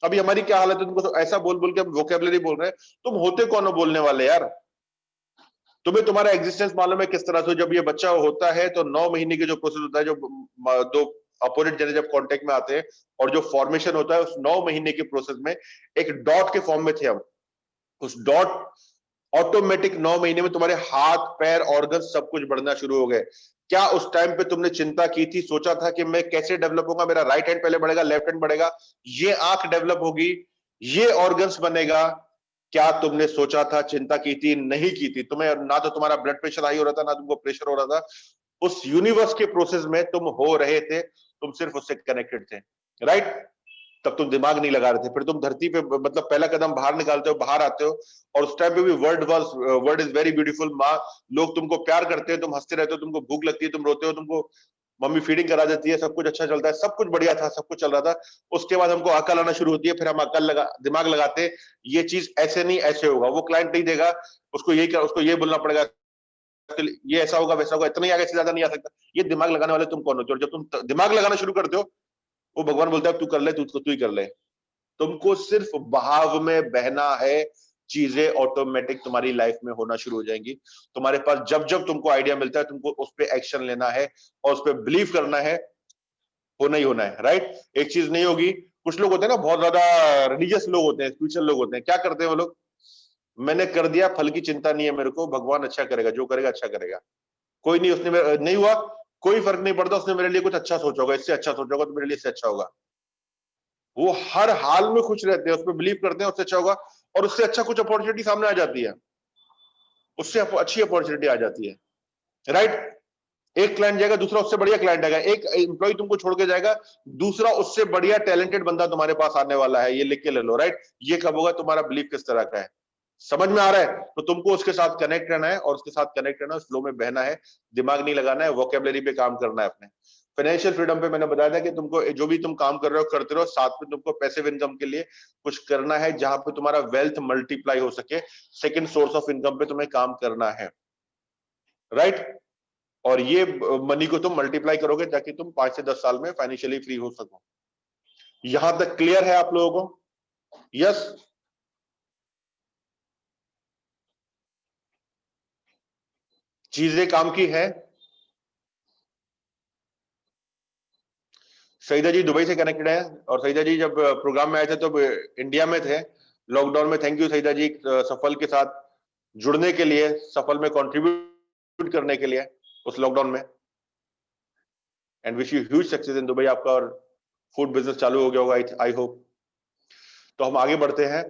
अभी हमारी क्या हालत है, तुमको तो ऐसा बोल बोल के हम वोकेबलरी बोल रहे हैं, तुम होते कौन हो बोलने वाले यार? तुम्हें तुम्हारा एग्जिस्टेंस मालूम है किस तरह से? जब ये बच्चा होता है तो 9 महीने के जो प्रोसेस होता है, जो दो अपोजिट जेंडर जब कांटेक्ट में आते हैं और जो फॉर्मेशन होता है, उस 9 महीने के प्रोसेस में एक डॉट के फॉर्म में थे हम। उस डॉट ऑटोमेटिक 9 महीने में तुम्हारे हाथ पैर ऑर्गन सब कुछ बढ़ना शुरू हो गए। क्या उस टाइम पे तुमने चिंता की थी, सोचा था कि मैं कैसे डेवलप होगा, मेरा राइट हैंड पहले बढ़ेगा, लेफ्ट हैंड बढ़ेगा, ये आंख डेवलप होगी, ये ऑर्गन्स बनेगा? क्या तुमने सोचा था, चिंता की थी? नहीं की थी। तुम्हें ना तो तुम्हारा ब्लड प्रेशर हाई हो रहा था, ना तुमको प्रेशर हो रहा था। उस यूनिवर्स के प्रोसेस में तुम हो रहे थे, तुम सिर्फ उससे कनेक्टेड थे, राइट? तब तुम दिमाग नहीं लगा रहे थे। फिर तुम धरती पे मतलब पहला कदम बाहर निकालते हो, बाहर आते हो, और उस टाइम पे भी वर्ड इज वेरी ब्यूटीफुल। माँ, लोग तुमको प्यार करते हैं, तुम हंसते रहते हो, तुमको भूख लगती है, तुम रोते हो, तुमको मम्मी फीडिंग करा देती है, सब कुछ अच्छा चलता है, सब कुछ बढ़िया था, सब कुछ चल रहा था। उसके बाद हमको अकल आना शुरू होती है, फिर हम अकल दिमाग लगाते, ये चीज ऐसे नहीं ऐसे होगा, वो क्लाइंट नहीं देगा, उसको ये बोलना पड़ेगा, ये ऐसा होगा वैसा होगा, इतना ही आगे से ज्यादा नहीं आ सकता। ये दिमाग लगाने वाले तुम कौन होते हो? जब तुम दिमाग लगाना शुरू करते हो, वो भगवान बोलता है तू कर ले, तू ही कर ले। तुमको सिर्फ बहाव में बहना है, चीजें ऑटोमेटिक तुम्हारी लाइफ में होना शुरू हो जाएंगी। तुम्हारे पास जब जब तुमको आइडिया मिलता है, तुमको उस पर एक्शन लेना है और उस पर बिलीव करना है, होना ही होना है, राइट? एक चीज नहीं होगी। कुछ लोग होते हैं ना, बहुत ज्यादा रिलीजियस लोग होते हैं, स्पिरिचुअल लोग होते हैं, क्या करते हैं वो लोग? मैंने कर दिया, फल की चिंता नहीं है मेरे को, भगवान अच्छा करेगा, जो करेगा अच्छा करेगा। कोई नहीं, नहीं हुआ, कोई फर्क नहीं पड़ता, उसने मेरे लिए कुछ अच्छा सोचा होगा, इससे अच्छा सोचा होगा तो मेरे लिए इससे अच्छा होगा। वो हर हाल में खुश रहते हैं, उस पर बिलीव करते हैं उससे अच्छा होगा, और उससे अच्छा कुछ अपॉर्चुनिटी सामने आ जाती है, उससे अच्छी अपॉर्चुनिटी आ जाती है, राइट? एक क्लाइंट जाएगा, दूसरा उससे बढ़िया क्लाइंट आएगा, एक एम्प्लॉय तुमको छोड़ के जाएगा, दूसरा उससे बढ़िया टैलेंटेड बंदा तुम्हारे पास आने वाला है, ये लिख के ले लो, राइट? ये कब होगा? तुम्हारा बिलीव किस तरह का है, समझ में आ रहा है? तो तुमको उसके साथ कनेक्ट रहना है, और उसके साथ कनेक्ट रहना है, फ्लो में बहना है, दिमाग नहीं लगाना है, वोकेबलरी पे काम करना है अपने। फाइनेंशियल फ्रीडम पे मैंने बताया था कि तुमको जो भी तुम काम कर रहे हो करते रहो, साथ में तुमको पैसिव इनकम के लिए कुछ करना है, जहां पे तुम्हारा वेल्थ मल्टीप्लाई हो सके, सेकंड सोर्स ऑफ इनकम पे तुम्हें काम करना है, राइट? और ये मनी को तुम मल्टीप्लाई करोगे ताकि तुम 5 से 10 साल में फाइनेंशियली फ्री हो सको। यहां तक क्लियर है आप लोगों को? यस? चीजें काम की है। सईदा जी दुबई से कनेक्टेड है, और सईदा जी जब प्रोग्राम में आए थे तो इंडिया में थे लॉकडाउन में। थैंक यू सईदा जी, सफल के साथ जुड़ने के लिए, सफल में कंट्रीब्यूट करने के लिए उस लॉकडाउन में। And wish you huge success in Dubai. आपका और फूड बिजनेस चालू हो गया होगा, आई होप। तो हम आगे बढ़ते हैं।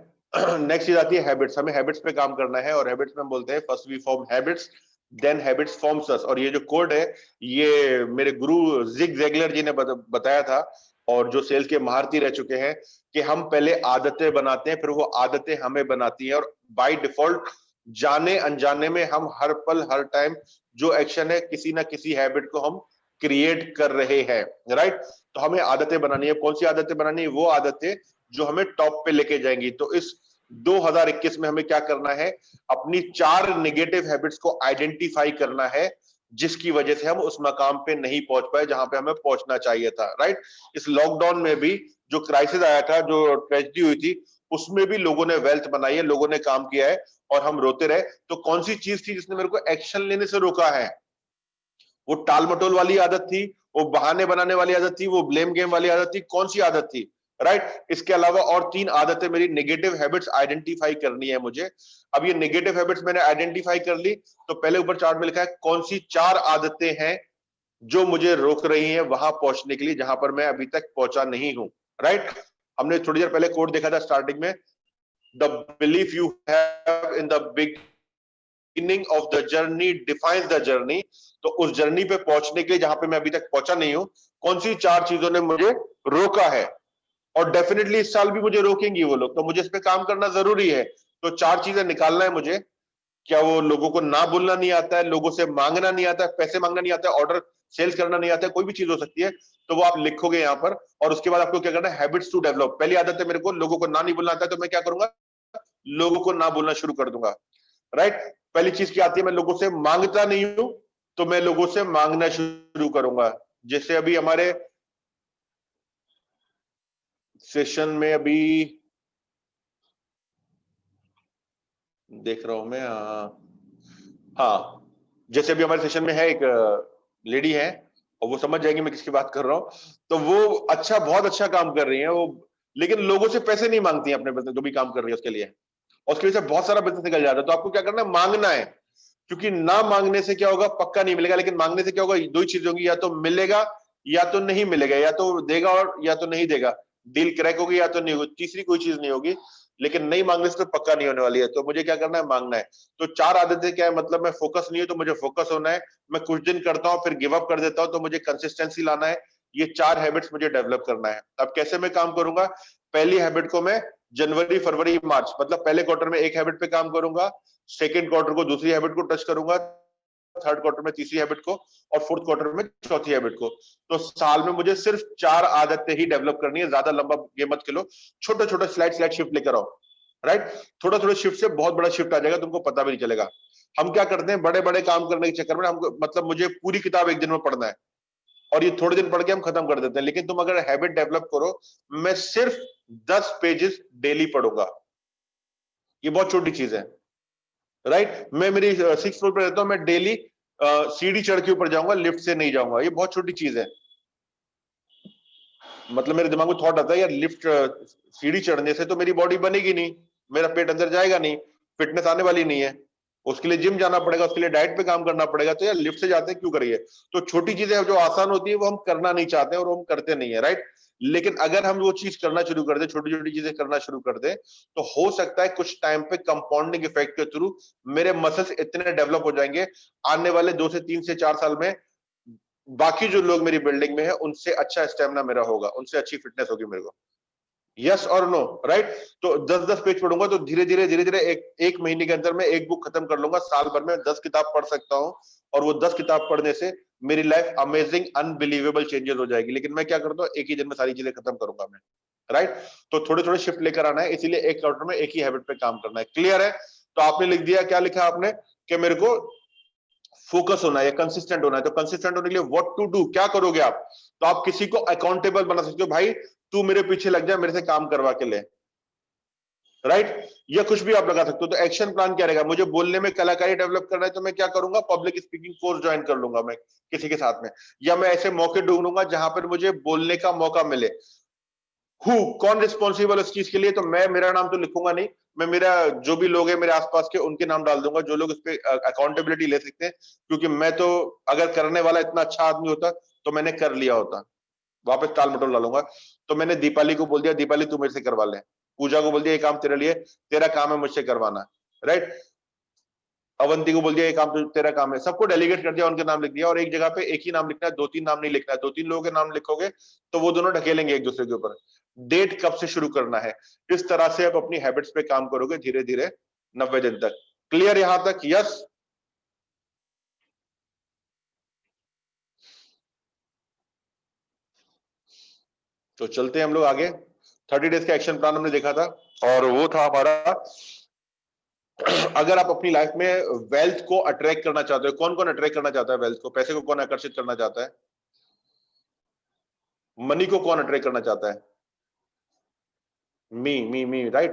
नेक्स्ट चीज आती है हैबिट्स। हमें हैबिट्स पे काम करना है, और हैबिट्स में हम बोलते हैं first we form habits, then habits forms us. और ये जो कोड है, ये मेरे गुरु जिग ज़ैगलर जी ने बताया था, और जो सेल्स के महारथी रह चुके हैं, कि हम पहले आदतें बनाते हैं, फिर वो आदतें हमें बनाती हैं। और बाय डिफॉल्ट, जाने अनजाने में, हम हर पल हर टाइम जो एक्शन है, किसी ना किसी हैबिट को हम क्रिएट कर रहे हैं, राइट? तो हमें आदतें बनानी है। कौन सी आदतें बनानी है? वो आदतें जो हमें टॉप पे लेके जाएंगी। तो इस 2021 में हमें क्या करना है? अपनी 4 नेगेटिव हैबिट्स को आइडेंटिफाई करना है, जिसकी वजह से हम उस मकाम पे नहीं पहुंच पाए जहां पे हमें पहुंचना चाहिए था, राइट? इस लॉकडाउन में भी जो क्राइसिस आया था, जो ट्रेजेडी हुई थी, उसमें भी लोगों ने वेल्थ बनाई है, लोगों ने काम किया है, और हम रोते रहे। तो कौन सी चीज थी जिसने मेरे को एक्शन लेने से रोका है? वो टाल मटोल वाली आदत थी, वो बहाने बनाने वाली आदत थी, वो ब्लेम गेम वाली आदत थी? कौन सी आदत थी, राइट? इसके अलावा और 3 आदतें मेरी नेगेटिव हैबिट्स आइडेंटिफाई करनी है मुझे। अब ये नेगेटिव हैबिट्स मैंने आइडेंटिफाई कर ली, तो पहले ऊपर चार्ट में लिखा है कौन सी 4 आदतें हैं जो मुझे रोक रही हैं वहां पहुंचने के लिए जहां पर मैं अभी तक पहुंचा नहीं हूं, राइट? हमने थोड़ी देर पहले कोड देखा था स्टार्टिंग में, the belief you have in the beginning of the journey defines the journey. तो उस जर्नी पे पहुंचने के लिए जहां पे मैं अभी तक पहुंचा नहीं हूं, कौन सी 4 चीजों ने मुझे रोका है? और डेफिनेटली इस साल भी मुझे रोकेंगी वो लोग, तो मुझे इस पे काम करना जरूरी है। तो 4 चीजें निकालना है मुझे। क्या वो लोगों को ना बोलना नहीं आता है, लोगों से मांगना नहीं आता है, पैसे मांगना नहीं आता है, ऑर्डर सेल्स करना नहीं आता है, कोई भी चीज हो सकती है। तो वो आप लिखोगे यहाँ पर, और उसके बाद आपको क्या करना है? Habits to develop. पहली आदत है, मेरे को लोगों को ना नहीं बोलना आता है, तो मैं क्या करूंगा? लोगों को ना बोलना शुरू कर दूंगा, राइट? पहली चीज क्या आती है? मैं लोगों से मांगता नहीं हूं, तो मैं लोगों से मांगना शुरू करूंगा। जैसे अभी हमारे सेशन में अभी देख रहा हूं मैं, हाँ जैसे अभी हमारे सेशन में है एक लेडी है और वो समझ जाएंगे मैं किसकी बात कर रहा हूँ, तो वो अच्छा, बहुत अच्छा काम कर रही है वो, लेकिन लोगों से पैसे नहीं मांगती है अपने बिजनेस जो भी काम कर रही है उसके लिए, और उसकी वजह से बहुत सारा बिजनेस निकल जाता है। तो आपको क्या करना है, मांगना है, क्योंकि ना मांगने से क्या होगा, पक्का नहीं मिलेगा, लेकिन मांगने से क्या होगा, दो ही चीज होंगी, या तो मिलेगा या तो नहीं मिलेगा, या तो देगा और या तो नहीं देगा, डील क्रैक होगी या तो नहीं होगी, तीसरी कोई चीज नहीं होगी, लेकिन नहीं मांगने से तो पक्का नहीं होने वाली है। तो मुझे क्या करना है, मांगना है। तो चार आदतें क्या है, मतलब मैं फोकस नहीं है तो मुझे फोकस होना है, मैं कुछ दिन करता हूं फिर गिव अप कर देता हूं, तो मुझे कंसिस्टेंसी लाना है, ये चार हैबिट्स मुझे डेवलप करना है। अब कैसे मैं काम करूंगा, पहली हैबिट को मैं जनवरी फरवरी मार्च, मतलब पहले क्वार्टर में एक हैबिट पे काम करूंगा, सेकेंड क्वार्टर को दूसरी हैबिट को टच करूंगा, थर्ड क्वार्टर में तीसरी हैबिट को, और फोर्थ क्वार्टर में चौथी हैबिट को। तो साल में मुझे सिर्फ चार आदतें ही डेवलप करनी है, ज्यादा लंबा गेम मत खेलो, छोटे छोटे स्लाइड स्लाइड शिफ्ट लेकर आओ, राइट। थोड़ा थोड़ा शिफ्ट से बहुत बड़ा शिफ्ट आ जाएगा, तुमको पता भी नहीं चलेगा। हम क्या करते हैं, बड़े बड़े काम करने के चक्कर में हमको, मतलब मुझे पूरी किताब एक दिन में पढ़ना है और ये थोड़े दिन पढ़ के हम खत्म कर देते हैं, लेकिन तुम अगर हैबिट डेवलप करो, मैं सिर्फ 10 पेजेस डेली पढ़ूंगा, ये बहुत छोटी चीज है, राइट। मैं मेरी 6th फ्लोर पर रहता हूं, मैं डेली सीढ़ी चढ़ के ऊपर जाऊंगा, लिफ्ट से नहीं जाऊंगा, ये बहुत छोटी चीज है। मतलब मेरे दिमाग में थॉट आता है यार, लिफ्ट सीढ़ी चढ़ने से तो मेरी बॉडी बनेगी नहीं, मेरा पेट अंदर जाएगा नहीं, फिटनेस आने वाली नहीं है, उसके लिए जिम जाना पड़ेगा, उसके लिए डाइट पे काम करना पड़ेगा, तो यार लिफ्ट से जाते हैं क्यों करिए। तो छोटी चीजें जो आसान होती है वो हम करना नहीं चाहते और हम करते नहीं है, राइट। लेकिन अगर हम वो चीज करना शुरू कर दे, छोटी छोटी चीजें करना शुरू कर दे, तो हो सकता है कुछ टाइम पे कंपाउंडिंग इफेक्ट के थ्रू मेरे मसल्स इतने डेवलप हो जाएंगे, आने वाले 2 से 3 से 4 साल में बाकी जो लोग मेरी बिल्डिंग में है उनसे अच्छा स्टेमिना मेरा होगा, उनसे अच्छी फिटनेस होगी मेरे को। यस और नो, राइट। तो 10-10 पेज पढ़ूंगा तो धीरे धीरे धीरे धीरे एक महीने के अंदर में एक बुक खत्म कर लूंगा, साल भर में 10 किताब पढ़ सकता हूँ, और वो 10 किताब पढ़ने से मेरी लाइफ अमेजिंग अनबिलीवेबल चेंजेस हो जाएगी। लेकिन मैं क्या करता हूँ, एक ही दिन में सारी चीजें खत्म करूंगा मैं, राइट। तो थोड़े थोड़े शिफ्ट लेकर आना है, इसीलिए एक क्वार्टर में एक ही हैबिट पे काम करना है। क्लियर है। तो आपने लिख दिया, क्या लिखा आपने, कि मेरे को फोकस होना है या कंसिस्टेंट होना है। तो कंसिस्टेंट होने के लिए व्हाट टू डू, क्या करोगे आप, तो आप किसी को अकाउंटेबल बना सकते हो, भाई तू मेरे पीछे लग जा, मेरे से काम करवा के ले, राइट। या कुछ भी आप लगा सकते हो। तो एक्शन प्लान क्या रहेगा, मुझे बोलने में कलाकारी डेवलप करना है तो मैं क्या करूंगा, पब्लिक स्पीकिंग कोर्स ज्वाइन कर लूंगा मैं किसी के साथ में, या मैं ऐसे मौके ढूंढूंगा जहां पर मुझे बोलने का मौका मिले। कौन रिस्पॉन्सिबल इस चीज के लिए, तो मैं मेरा नाम तो लिखूंगा नहीं, मैं मेरा जो भी लोग हैं मेरे आसपास के उनके नाम डाल दूंगा, जो लोग इस पे अकाउंटेबिलिटी ले सकते हैं, क्योंकि मैं तो अगर करने वाला इतना अच्छा आदमी होता तो मैंने कर लिया होता, वापस टाल मटोल डालूंगा। तो मैंने दीपाली को बोल दिया, दीपाली तू मेरे से करवा ले, पूजा को बोल दिया ये काम तेरे लिए, तेरा काम है मुझसे करवाना, राइट। अवंती को बोल दिया ये काम तो तेरा काम है, सबको डेलीगेट कर दिया, उनके नाम लिख दिया, और एक जगह पे एक ही नाम लिखना है, 2-3 नाम नहीं लिखना है। 2-3 लोगों के नाम लिखोगे तो वो दोनों ढकेलेंगे एक दूसरे के ऊपर। डेट कब से शुरू करना है, इस तरह से आप अपनी हैबिट्स पे काम करोगे धीरे धीरे 90 दिन तक। क्लियर यहां तक, यस। तो चलते हैं हम लोग आगे। 30 डेज का एक्शन प्लान हमने देखा था, और वो था हमारा, अगर आप अपनी लाइफ में वेल्थ को अट्रैक्ट करना चाहते हो, कौन कौन अट्रैक्ट करना चाहता है वेल्थ को, पैसे को कौन आकर्षित करना चाहता है, मनी को कौन अट्रैक्ट करना चाहता है, मी राइट।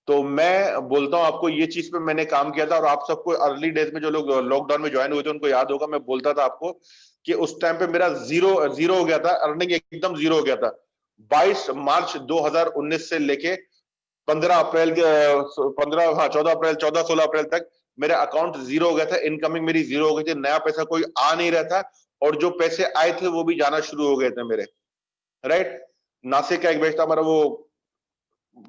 तो मैं बोलता हूं आपको, ये चीज पे मैंने काम किया था, और आप सबको अर्ली डेज में जो लोग लॉकडाउन में ज्वाइन हुए थे उनको याद होगा, मैं बोलता था आपको कि उस टाइम पे मेरा जीरो जीरो हो गया था, अर्निंग एकदम जीरो हो गया था। 22 मार्च 2019 से लेके 15 अप्रैल के 15 हाँ 14 अप्रैल 14-16 अप्रैल तक मेरा अकाउंट जीरो हो गया था, इनकमिंग मेरी जीरो हो गई थी, नया पैसा कोई आ नहीं रहा था, और जो पैसे आए थे वो भी जाना शुरू हो गए थे मेरे, राइट। नासिक का एक बैच था हमारा, वो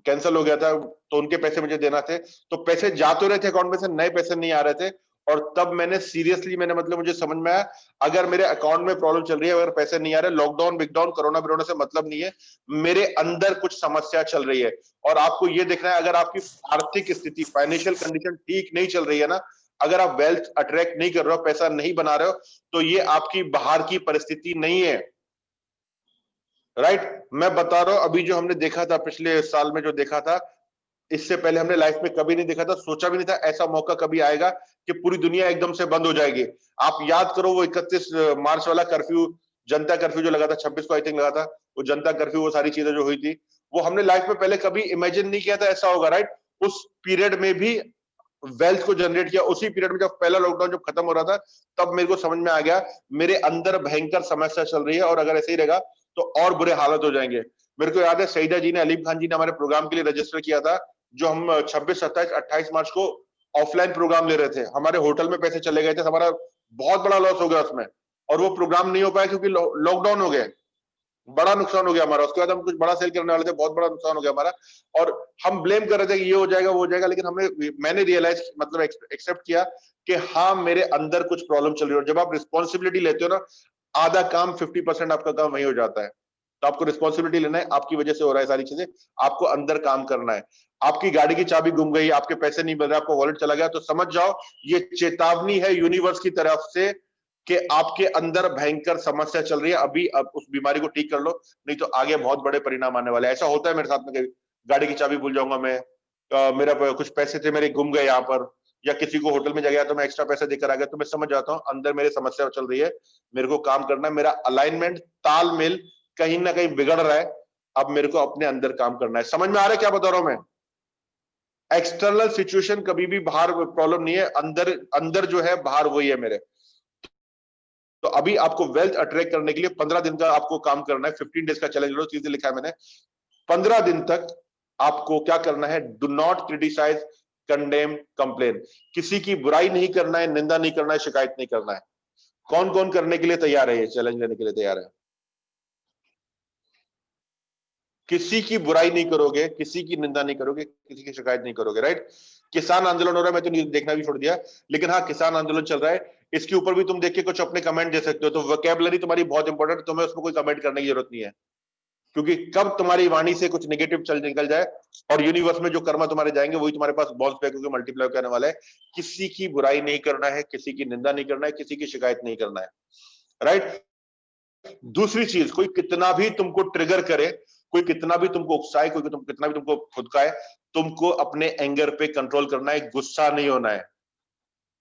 कैंसिल हो गया था, तो उनके पैसे मुझे देना थे, तो पैसे जा तो रहे थे अकाउंट में से, नए पैसे नहीं आ रहे थे। और तब मैंने सीरियसली, मैंने मतलब मुझे समझ में आया, अगर मेरे अकाउंट में प्रॉब्लम चल रही है, अगर पैसे नहीं आ रहे, लॉकडाउन बिगडाउन कोरोना बिरोना से मतलब नहीं है, मेरे अंदर कुछ समस्या चल रही है। और आपको ये देखना है, अगर आपकी आर्थिक स्थिति, फाइनेंशियल कंडीशन ठीक नहीं चल रही है ना, अगर आप वेल्थ अट्रैक्ट नहीं कर रहे हो, पैसा नहीं बना रहे हो, तो ये आपकी बाहर की परिस्थिति नहीं है, राइट। मैं बता रहा हूं, अभी जो हमने देखा था पिछले साल में, जो देखा था, इससे पहले हमने लाइफ में कभी नहीं देखा था, सोचा भी नहीं था ऐसा मौका कभी आएगा कि पूरी दुनिया एकदम से बंद हो जाएगी। आप याद करो वो 31 मार्च वाला कर्फ्यू, जनता कर्फ्यू जो लगा था, 26 को आई थिंक लगा था, वो जनता कर्फ्यू, वो सारी चीजें जो हुई थी, वो हमने लाइफ में पहले कभी इमेजिन नहीं किया था ऐसा होगा, राइट? उस पीरियड में भी वेल्थ को जनरेट किया। उसी पीरियड में जब पहला लॉकडाउन जब खत्म हो रहा था, तब मेरे को समझ में आ गया मेरे अंदर भयंकर समस्या चल रही है, और अगर ऐसे ही रहेगा तो और बुरे हालत हो जाएंगे। मेरे को याद है सईदा जी ने, अलीम खान जी ने हमारे प्रोग्राम के लिए रजिस्टर किया था, जो हम 26, 27, 28 मार्च को ऑफलाइन प्रोग्राम ले रहे थे। हमारे होटल में पैसे चले गए थे, हमारा बहुत बड़ा लॉस हो गया उसमें, और वो प्रोग्राम नहीं हो पाया क्योंकि लॉकडाउन हो गए। बड़ा नुकसान हो गया हमारा। उसके बाद हम कुछ बड़ा सेल करने वाले थे, बहुत बड़ा नुकसान हो गया हमारा, और हम ब्लेम कर रहे थे कि ये हो जाएगा वो हो जाएगा, लेकिन मैंने रियलाइज मतलब एक्सेप्ट किया कि हाँ मेरे अंदर कुछ प्रॉब्लम चल रही है। और जब आप रिस्पॉन्सिबिलिटी लेते हो ना, आधा काम 50% आपका काम वही हो जाता है। तो आपको रिस्पॉन्सिबिलिटी लेना है, आपकी वजह से हो रहा है सारी चीजें, आपको अंदर काम करना है। आपकी गाड़ी की चाबी गुम गई, आपके पैसे नहीं मिल रहे, आपका वॉलेट चला गया, तो समझ जाओ ये चेतावनी है यूनिवर्स की तरफ से कि आपके अंदर भयंकर समस्या चल रही है। अभी अब उस बीमारी को ठीक कर लो, नहीं तो आगे बहुत बड़े परिणाम आने वाले हैं। ऐसा होता है मेरे साथ में, कभी गाड़ी की चाबी भूल जाऊंगा मैं, मेरा कुछ पैसे थे मेरे गुम गए यहाँ पर, या किसी को होटल में जगह तो मैं एक्स्ट्रा पैसे देकर आ गया, तो मैं समझ जाता हूँ अंदर मेरी समस्या चल रही है, मेरे को काम करना है, मेरा अलाइनमेंट तालमेल कहीं ना कहीं बिगड़ रहा है, अब मेरे को अपने अंदर काम करना है। समझ में आ रहा है क्या बता रहा हूं मैं? एक्सटर्नल सिचुएशन कभी भी बाहर प्रॉब्लम नहीं है, अंदर अंदर जो है बाहर वही है मेरे। तो अभी आपको वेल्थ अट्रैक्ट करने के लिए 15 दिन का आपको काम करना है। 15 डेज का चैलेंज लो, चीजें लिखा है मैंने। 15 दिन तक आपको क्या करना है? Do not criticise, condemn, complain. किसी की बुराई नहीं करना है, निंदा नहीं करना है, शिकायत नहीं करना है। कौन कौन करने के लिए तैयार है? ये चैलेंज लेने के लिए तैयार है? किसी की बुराई नहीं करोगे, किसी की निंदा नहीं करोगे, किसी की शिकायत नहीं करोगे, राइट? किसान आंदोलन हो रहा है, मैं तो न्यूज देखना भी छोड़ दिया, लेकिन हाँ किसान आंदोलन चल रहा है, इसके ऊपर भी तुम देख के कुछ अपने कमेंट दे सकते हो। तो वोकैबुलरी तुम्हारी बहुत इंपॉर्टेंट है, तुम्हें उसमें कोई कमेंट करने की जरूरत नहीं है, क्योंकि कब तुम्हारी वाणी से कुछ नेगेटिव चल निकल जाए और यूनिवर्स में जो कर्मा तुम्हारे जाएंगे वही तुम्हारे पास बाउंस बैक होकर मल्टीप्लाई करने वाला है। किसी की बुराई नहीं करना है, किसी की निंदा नहीं करना है, किसी की शिकायत नहीं करना है, राइट? दूसरी चीज, कोई कितना भी तुमको ट्रिगर करे, कोई कितना भी तुमको उकसाए, कोई कितना भी तुमको फुदकाए, तुमको अपने एंगर पे कंट्रोल करना है, गुस्सा नहीं होना है।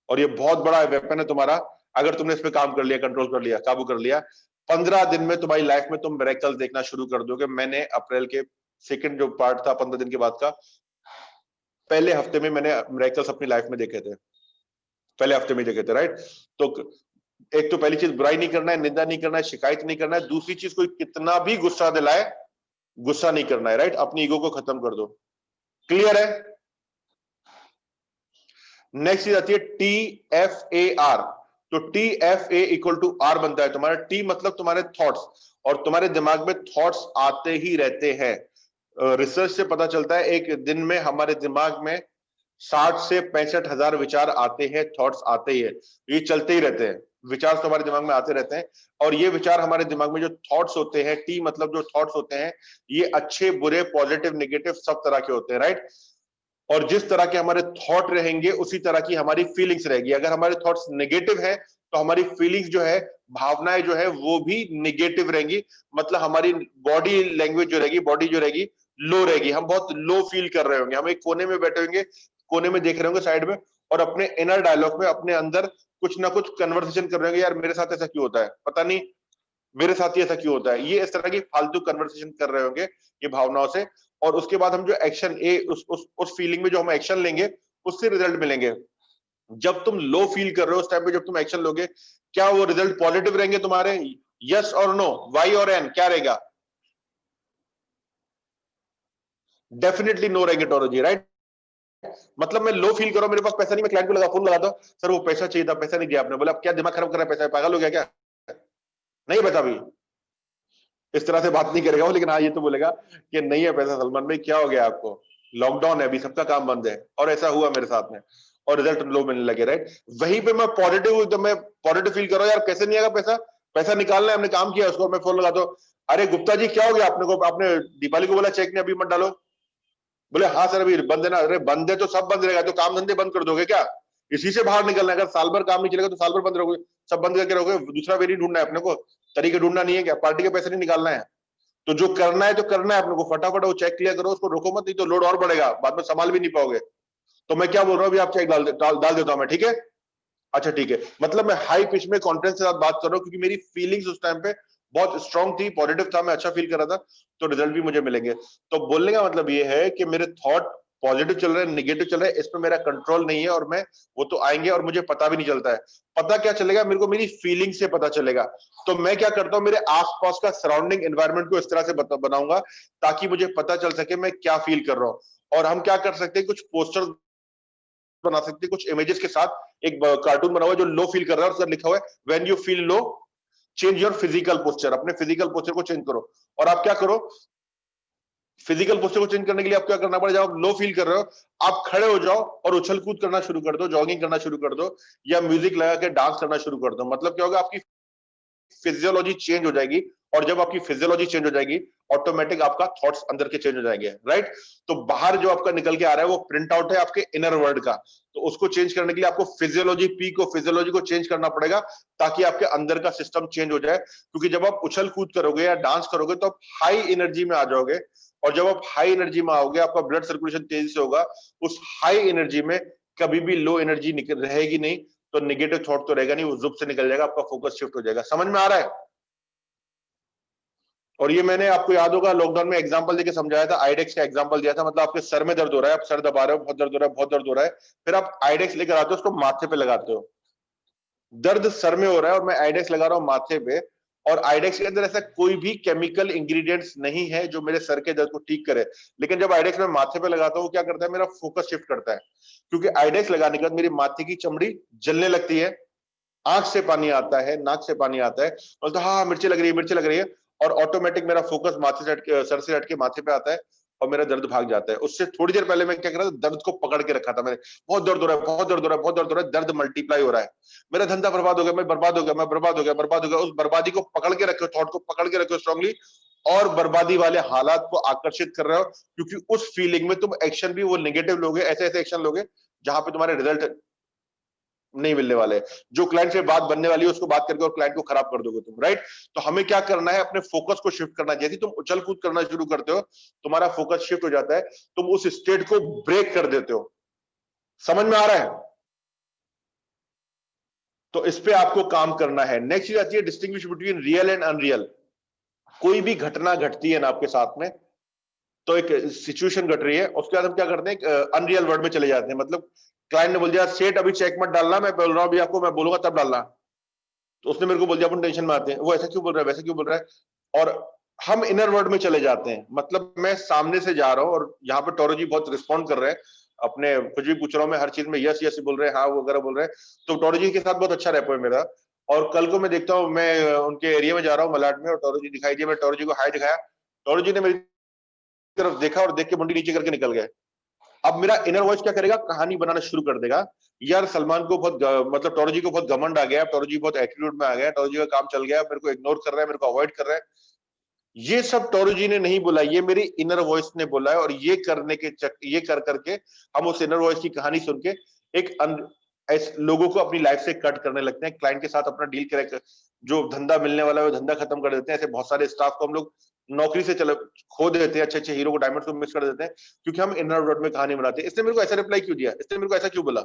और ये बहुत बड़ा वेपन है तुम्हारा। अगर तुमने इस पे काम कर लिया, कंट्रोल कर लिया, काबू कर लिया, 15 दिन में तुम्हारी लाइफ में तुम मिरेकल देखना शुरू कर दोगे। मैंने अप्रैल के सेकंड जो पार्ट था 15 दिन के बाद का, पहले हफ्ते में मैंने मिरेकल्स अपनी लाइफ में देखे थे, पहले हफ्ते में देखे थे, राइट? तो एक तो पहली चीज, बुराई नहीं करना है, निंदा नहीं करना है, शिकायत नहीं करना है। दूसरी चीज, कोई कितना भी गुस्सा दिलाए, गुस्सा नहीं करना है, राइट? अपनी ईगो को खत्म कर दो। क्लियर है? नेक्स्ट चीज आती है TFAR। तो TFA इक्वल टू R बनता है तुम्हारा। T मतलब तुम्हारे थॉट्स, और तुम्हारे दिमाग में थॉट्स आते ही रहते हैं। रिसर्च से पता चलता है एक दिन में हमारे दिमाग में 60 से 65 हजार विचार आते हैं, थॉट्स आते ही है, ये चलते ही रहते हैं, विचार तो हमारे दिमाग में आते रहते हैं। और ये विचार हमारे दिमाग में जो थॉट्स होते हैं, टी मतलब जो थॉट्स होते हैं, ये अच्छे बुरे पॉजिटिव नेगेटिव सब तरह के होते हैं, राइट? और जिस तरह के हमारे थॉट रहेंगे उसी तरह की हमारी फीलिंग्स रहेगी। अगर हमारे थॉट्स नेगेटिव है तो हमारी फीलिंग्स जो है, भावनाएं जो है वो भी नेगेटिव रहेंगी। मतलब हमारी बॉडी लैंग्वेज जो रहेगी, बॉडी जो रहेगी लो रहेगी, हम बहुत लो फील कर रहे होंगे, हम एक कोने में बैठे होंगे, कोने में देख रहे होंगे साइड में, और अपने इनर डायलॉग में अपने अंदर कुछ ना कुछ कन्वर्सेशन कर रहे होंगे, यार मेरे साथ ऐसा क्यों होता है, पता नहीं मेरे साथ ही ऐसा क्यों होता है, ये इस तरह की फालतू कन्वर्सेशन कर रहे होंगे ये भावनाओं से। और उसके बाद हम जो एक्शन ए उस फीलिंग में जो हम एक्शन लेंगे उससे रिजल्ट मिलेंगे। जब तुम लो फील कर रहे हो उस टाइम पे जब तुम एक्शन लोगे, क्या वो रिजल्ट पॉजिटिव रहेंगे तुम्हारे? यस और नो, वाई और एन, क्या रहेगा? डेफिनेटली नो रहेंगे टोरो जी, राइट? मतलब मैं लो फील करो, मेरे पास पैसा नहीं, मैं क्लाइंट को लगा फोन लगाता हूं, सर वो पैसा चाहिए था, पैसा नहीं दिया आपने। बोला क्या दिमाग खराब कर रहा है, पैसा पागल हो गया क्या? नहीं बता भाई, इस तरह से बात नहीं करेगा वो, लेकिन हाँ ये तो बोलेगा कि नहीं है पैसा। सलमान भाई क्या हो गया आपको? लॉकडाउन है अभी, सबका काम बंद है। और ऐसा हुआ मेरे साथ में, और रिजल्ट लो मिलने लगे, राइट? वहीं पे मैं पॉजिटिव, एकदम मैं पॉजिटिव फील करो, यार कैसे नहीं आएगा पैसा, पैसा निकालना है, हमने काम किया उसको। मैं फोन लगाता हूँ, अरे गुप्ता जी क्या हो गया आपने को, आपने दीपाली को बोला चेक नहीं अभी मत डालो। बोले हाँ सर अभी बंद है ना। अरे बंद है तो सब बंद रहेगा, तो काम धंधे बंद कर दोगे क्या? इसी से बाहर निकलना है। अगर साल भर काम नहीं चलेगा तो साल भर बंद रहोगे, सब बंद करके रहोगे, दूसरा वेरी ढूंढना है अपने को, तरीके ढूंढना नहीं है क्या? पार्टी के पैसे नहीं निकालना है, तो जो करना है तो करना है अपने को, फटाफट वो चेक क्लियर करो, उसको रोको मत, नहीं तो लोड और बढ़ेगा, बाद में संभाल भी नहीं पाओगे। तो मैं क्या बोल रहा हूँ, अभी आप चेक डाल देता हूं मैं, ठीक है? अच्छा ठीक है, मतलब मैं हाई पिच में कॉन्फिडेंस के साथ बात कर रहा हूँ, क्योंकि मेरी फीलिंग्स उस टाइम पे बहुत स्ट्रांग थी, पॉजिटिव था, मैं अच्छा फील कर रहा था, तो रिजल्ट भी मुझे मिलेंगे। तो बोलने का मतलब ये है कि मेरे थॉट पॉजिटिव चल रहे हैं, नेगेटिव चल रहे हैं, इस पर मेरा कंट्रोल नहीं है, और मैं वो तो आएंगे और मुझे पता भी नहीं चलता है। पता क्या चलेगा मेरे को? मेरी फीलिंग से पता चलेगा। तो मैं क्या करता हूं, मेरे आसपास का सराउंडिंग एनवायरनमेंट को इस तरह से बनाऊंगा ताकि मुझे पता चल सके मैं क्या फील कर रहा हूं। और हम क्या कर सकते हैं, कुछ पोस्टर्स बना सकते हैं, कुछ इमेजेस के साथ एक कार्टून बना हुआ है जो लो फील कर रहा है, और सर लिखा हुआ है when you feel low change your physical posture. अपने फिजिकल पोस्चर को चेंज करो। और आप क्या करो, फिजिकल पोस्चर को चेंज करने के लिए आप क्या करना पड़ेगा? आप लो फील कर रहे हो, आप खड़े हो जाओ और उछल कूद करना शुरू कर दो, जॉगिंग करना शुरू कर दो, या म्यूजिक लगा के डांस करना शुरू कर दो। मतलब क्या होगा, आपकी फिजियोलॉजी चेंज हो जाएगी, और जब आपकी फिजियोलॉजी चेंज हो जाएगी, ऑटोमेटिक आपका थॉट्स अंदर के चेंज हो जाएंगे, राइट? तो बाहर जो आपका निकल के आ रहा है वो प्रिंट आउट है आपके इनर वर्ल्ड का, तो उसको चेंज करने के लिए आपको फिजियोलॉजी को चेंज करना पड़ेगा, ताकि आपके अंदर का सिस्टम चेंज हो जाए। क्योंकि जब आप उछल कूद करोगे या डांस करोगे तो आप हाई एनर्जी में आ जाओगे, और जब आप हाई एनर्जी में आओगे आपका ब्लड सर्कुलेशन तेजी से होगा। उस हाई एनर्जी में कभी भी लो एनर्जी रहेगी नहीं, तो नेगेटिव थॉट तो रहेगा नहीं, वो जुब से निकल जाएगा, आपका फोकस शिफ्ट हो जाएगा। समझ में आ रहा है? और ये मैंने, आपको याद होगा, लॉकडाउन में एग्जांपल देके समझाया था, आइडेक्स का एग्जांपल दिया था। मतलब आपके सर में दर्द हो रहा है, आप सर दबा रहे हो, बहुत दर्द हो रहा है, बहुत दर्द हो रहा है, फिर आप आइडेक्स लेकर आते हो, उसको माथे पे लगाते हो। दर्द सर में हो रहा है और मैं आइडेक्स लगा रहा हूं माथे पे, और आइडेक्स के अंदर ऐसा कोई भी केमिकल इंग्रेडिएंट्स नहीं है जो मेरे सर के दर्द को ठीक करे। लेकिन जब आइडेक्स मैं माथे पे लगाता हूँ, क्या करता है, मेरा फोकस शिफ्ट करता है। क्योंकि आइडेक्स लगाने के बाद मेरी माथे की चमड़ी जलने लगती है, आंख से पानी आता है, नाक से पानी आता है, और तो हाँ मिर्ची लग रही है, मिर्ची लग रही है, और ऑटोमेटिक मेरा फोकस माथे से हटके, सर से हटके माथे पे आता है, और मेरा दर्द भाग जाता है। उससे थोड़ी देर पहले मैं क्या कर रहा था, दर्द को पकड़ के रखा था मैंने, बहुत दर्द हो रहा है, बहुत दर्द हो रहा है, बहुत दर्द हो रहा है, दर्द मल्टीप्लाई हो रहा है, मेरा धंधा बर्बाद हो गया, मैं बर्बाद हो गया, मैं बर्बाद हो गया, बर्बाद हो गया। उस बर्बादी को पकड़ के रखो, थॉट को पकड़ के रखो स्ट्रांगली, और बर्बादी वाले हालात को आकर्षित कर रहे हो, क्योंकि उस फीलिंग में तुम एक्शन भी वो नेगेटिव लोगे, ऐसे ऐसे एक्शन लोगे जहां पे तुम्हारे रिजल्ट नहीं मिलने वाले। जो क्लाइंट से बात बनने वाली है उसको बात करके और क्लाइंट को खराब कर दोगे तुम, राइट? तो हमें क्या करना है, अपने फोकस को शिफ्ट करना है। जैसे तुम उछल कूद करना शुरू करते हो, तुम्हारा फोकस शिफ्ट हो जाता है, तुम उस स्टेट को ब्रेक कर देते हो। समझ में आ रहा है? तो इस पे आपको काम करना है। नेक्स्ट चीज आती है distinguish between real and unreal. कोई भी घटना घटती है ना आपके साथ में, तो एक सिचुएशन घट रही है, उसके बाद हम क्या करते हैं, अनरियल वर्ल्ड में चले जाते हैं। मतलब क्लाइंट ने बोल दिया सेठ अभी चेक मत डालना, मैं बोल रहा हूं अभी आपको, मैं बोलूंगा तब डालना। तो उसने मेरे को बोल दिया, अपन टेंशन में आते हैं, वो ऐसा क्यों बोल रहा है, वैसा क्यों बोल रहा है, और हम इनर वर्ल्ड में चले जाते हैं। मतलब मैं सामने से जा रहा हूँ और यहाँ पे टोरो जी बहुत रिस्पॉन्ड कर रहे हैं, अपने कुछ भी पूछ रहा हूँ मैं, हर चीज में यस यस बोल रहे हैं, हाँ वगैरह बोल रहे हैं। तो टोरो जी के साथ बहुत अच्छा रैपो है मेरा। और कल को मैं देखता हूँ, मैं उनके एरिया में जा रहा हूँ मलाड में, और टोरो जी दिखाई दिए, मैं टोरो जी को हाई दिखाया, टोरो जी ने मेरी तरफ देखा और देख के मुंडी नीचे करके निकल गए। अब मेरा इनर वॉइस क्या करेगा, कहानी बनाना शुरू कर देगा। यार सलमान को बहुत मतलब टोरो जी को बहुत घमंड आ गया, टोरो जी बहुत एटीट्यूड में आ गया, टोरो जी का काम चल गया, मेरे को इग्नोर कर रहा है, मेरे को अवॉइड कर रहा है। ये सब टोरो जी ने नहीं बोला, ये मेरी इनर वॉइस ने बोला है। और ये करने के ये कर करके हम उस इनर वॉइस की कहानी सुन के एक ऐसे लोगों को अपनी लाइफ से कट करने लगते हैं, क्लाइंट के साथ अपना डील करे, जो धंधा मिलने वाला है वो धंधा खत्म कर देते हैं। ऐसे बहुत सारे स्टाफ को हम लोग नौकरी से चले खो देते हैं, अच्छे अच्छे हीरो को, डायमंड को मिस कर देते हैं, क्योंकि हम इनर वर्ल्ड में कहानी बनाते हैं। इसने मेरे को ऐसा रिप्लाई क्यों दिया, इसने मेरे को ऐसा क्यों बोला,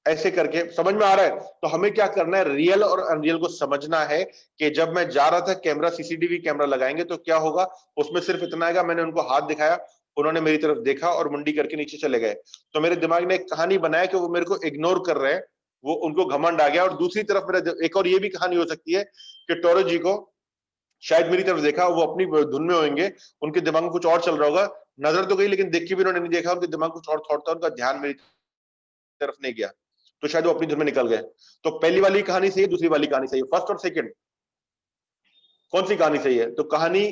ऐसे करके। समझ में आ रहा है? तो हमें क्या करना है, रियल और अनरियल को समझना है कि जब मैं जा रहा था कैमरा, सीसीटीवी कैमरा लगाएंगे तो क्या होगा, उसमें सिर्फ इतना आएगा, मैंने उनको हाथ दिखाया, उन्होंने मेरी तरफ देखा और मुंडी करके नीचे चले गए। तो मेरे दिमाग ने एक कहानी बनाया कि वो मेरे को इग्नोर कर रहे हैं, वो उनको घमंड आ गया। और दूसरी तरफ मेरा एक और ये भी कहानी हो सकती है कि टोरो जी को शायद मेरी तरफ देखा, वो अपनी धुन में होंगे, उनके दिमाग में कुछ और चल रहा होगा, नजर तो गई लेकिन देख के भी उन्होंने नहीं देखा, उनके दिमाग कुछ और थॉट था, उनका ध्यान मेरी तरफ नहीं गया, तो शायद वो अपनी धुन में निकल गए। तो पहली वाली कहानी सही है, दूसरी वाली कहानी सही है, फर्स्ट और सेकंड कौन सी कहानी सही है? तो कहानी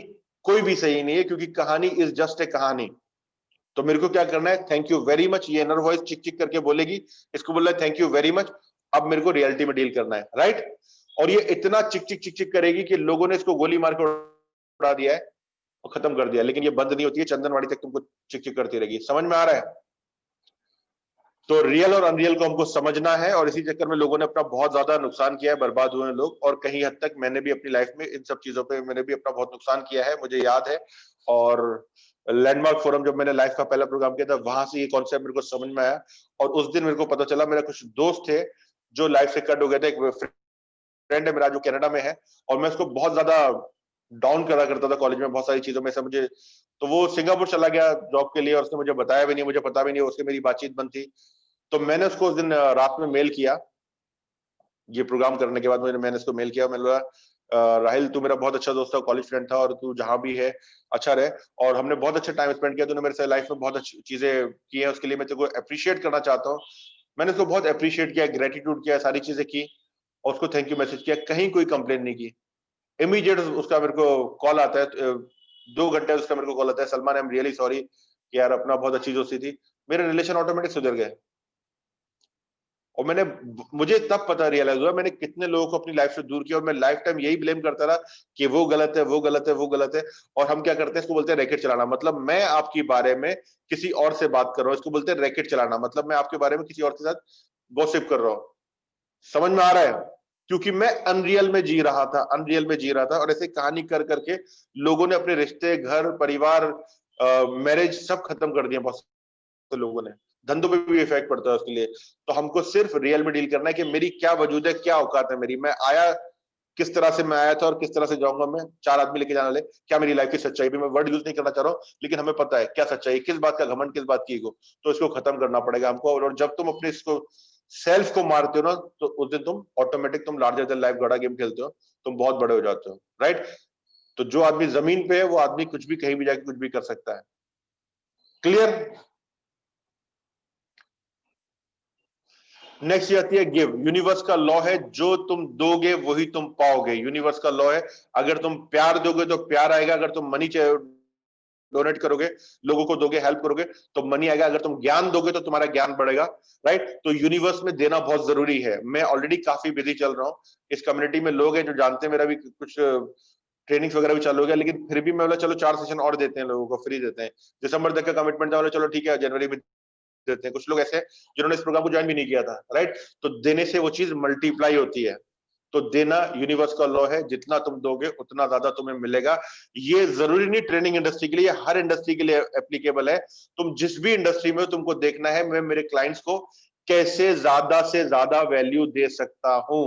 कोई भी सही नहीं है, क्योंकि कहानी इज जस्ट ए कहानी। तो मेरे को क्या करना है, थैंक यू वेरी मच, ये इनर वॉइस चिक चिक करके बोलेगी, इसको बोलना है थैंक यू वेरी मच, अब मेरे को रियलिटी में डील करना है, राइट? और ये इतना चिक चिक चिक चिक करेगी कि लोगों ने इसको गोली मार के उड़ा दिया है और खत्म कर दिया, लेकिन ये बंद नहीं होती है, चंदनवाड़ी तक तुमको चिक चिक करती रहेगी। समझ में आ रहा है? तो रियल और अनरियल को हमको समझना है, और इसी चक्कर में लोगों ने अपना बहुत ज्यादा नुकसान किया है, बर्बाद हुए हैं लोग, और कहीं हद तक मैंने भी अपनी लाइफ में इन सब चीजों पे मैंने भी अपना बहुत नुकसान किया है, मुझे याद है। और लैंडमार्क फोरम जब मैंने लाइफ का पहला प्रोग्राम किया था, वहां से ये कॉन्सेप्ट मेरे को समझ में आया, और उस दिन मेरे को पता चला, मेरा कुछ दोस्त थे जो लाइफ से कट हो गए थे, एक फ्रेंड है मेरा जो कनाडा में है, और मैं उसको बहुत ज्यादा डाउन करा करता था कॉलेज में बहुत सारी चीजों में से मुझे, तो वो सिंगापुर चला गया जॉब के लिए और उसने मुझे बताया भी नहीं, मुझे पता भी नहीं, उससे मेरी बातचीत बंद थी। तो मैंने उसको उस दिन रात में मेल किया, ये प्रोग्राम करने के बाद मैंने उसको मेल किया, मैंने बोला राहिल तू मेरा बहुत अच्छा दोस्त था, कॉलेज फ्रेंड था, और तू जहां भी है अच्छा रहे, और हमने बहुत अच्छा टाइम स्पेंड किया, तूने मेरे साथ लाइफ में बहुत अच्छी चीजें की है, उसके लिए मैं तेरे को अप्रिशिएट करना चाहता हूँ। मैंने उसको बहुत अप्रिशिएट किया, ग्रेटिट्यूड किया, सारी चीजें की, और उसको थैंक यू मैसेज किया, कहीं कोई कंप्लेन नहीं की। इमीडिएट उसका मेरे को कॉल आता है, 2 घंटे उसका मेरे को कॉल आता है, Salman I am really sorry कि यार अपना बहुत अच्छी दोस्ती थी। मेरे रिलेशन ऑटोमेटिक सुधर गए। और मुझे तब पता रियलाइज हुआ मैंने कितने लोगों को अपनी लाइफ से दूर किया, और मैं लाइफ टाइम यही ब्लेम करता रहा कि वो गलत है, वो गलत है, वो गलत है। और हम क्या करते हैं, इसको बोलते हैं रैकेट चलाना, मतलब मैं आपके बारे में किसी और से बात कर रहा हूँ, इसको बोलते हैं रैकेट चलाना, मतलब मैं आपके बारे में किसी और के साथ गॉसिप कर रहा हूँ। समझ में आ रहा है? क्योंकि मैं अनरियल में जी रहा था, अनरियल में जी रहा था, और ऐसे कहानी कर करके लोगों ने अपने रिश्ते, घर परिवार, मैरिज सब खत्म कर दिया बहुत से लोगों ने। धंधों पे भी इफेक्ट पड़ता है उसके लिए। तो हमको सिर्फ रियल में डील करना है कि मेरी क्या वजूद है, क्या औकात है मेरी, मैं आया किस तरह से मैं आया था और किस तरह से जाऊंगा मैं, 4 आदमी लेके जाने वाले, क्या मेरी लाइफ की सच्चाई भी, मैं वर्ड यूज नहीं करना चाह रहा हूँ, लेकिन हमें पता है क्या सच्चाई, किस बात का घमंड, किस बात की ईगो। तो इसको खत्म करना पड़ेगा हमको। और जब तुम अपने इसको सेल्फ को मारते हो ना, तो उस दिन तुम ऑटोमेटिक तुम लार्जर देन लाइफ गड़ा गेम खेलते हो, तुम बहुत बड़े हो जाते हो, राइट? तो जो आदमी जमीन पे है वो आदमी कुछ भी कहीं भी जाके कुछ भी कर सकता है। क्लियर? नेक्स्ट आती है गिव। यूनिवर्स का लॉ है, जो तुम दोगे वही तुम पाओगे। यूनिवर्स का लॉ है, अगर तुम प्यार दोगे तो प्यार आएगा, अगर तुम मनी डोनेट करोगे, लोगों को दोगे, हेल्प करोगे, तो मनी आएगा, अगर तुम ज्ञान दोगे तो तुम्हारा ज्ञान बढ़ेगा, राइट? तो यूनिवर्स में देना बहुत जरूरी है। मैं ऑलरेडी काफी बिजी चल रहा हूँ, इस कम्युनिटी में लोग हैं जो जानते हैं, मेरा भी कुछ ट्रेनिंग्स वगैरह भी चालू हो गया, लेकिन फिर भी मैं बोला चलो 4 सेशन और देते हैं, लोगों को फ्री देते हैं। दिसंबर तक का कमिटमेंट था, बोला चलो ठीक है जनवरी में देते हैं। कुछ लोग ऐसे जिन्होंने इस प्रोग्राम को ज्वाइन भी नहीं किया था, राइट? तो देने से वो चीज मल्टीप्लाई होती है। तो देना यूनिवर्स का लॉ है, जितना तुम दोगे उतना ज्यादा तुम्हें मिलेगा। ये जरूरी नहीं ट्रेनिंग इंडस्ट्री के लिए, हर इंडस्ट्री के लिए एप्लीकेबल है। तुम जिस भी इंडस्ट्री में हो, तुमको देखना है मैं मेरे क्लाइंट्स को कैसे ज्यादा से ज्यादा वैल्यू दे सकता हूं,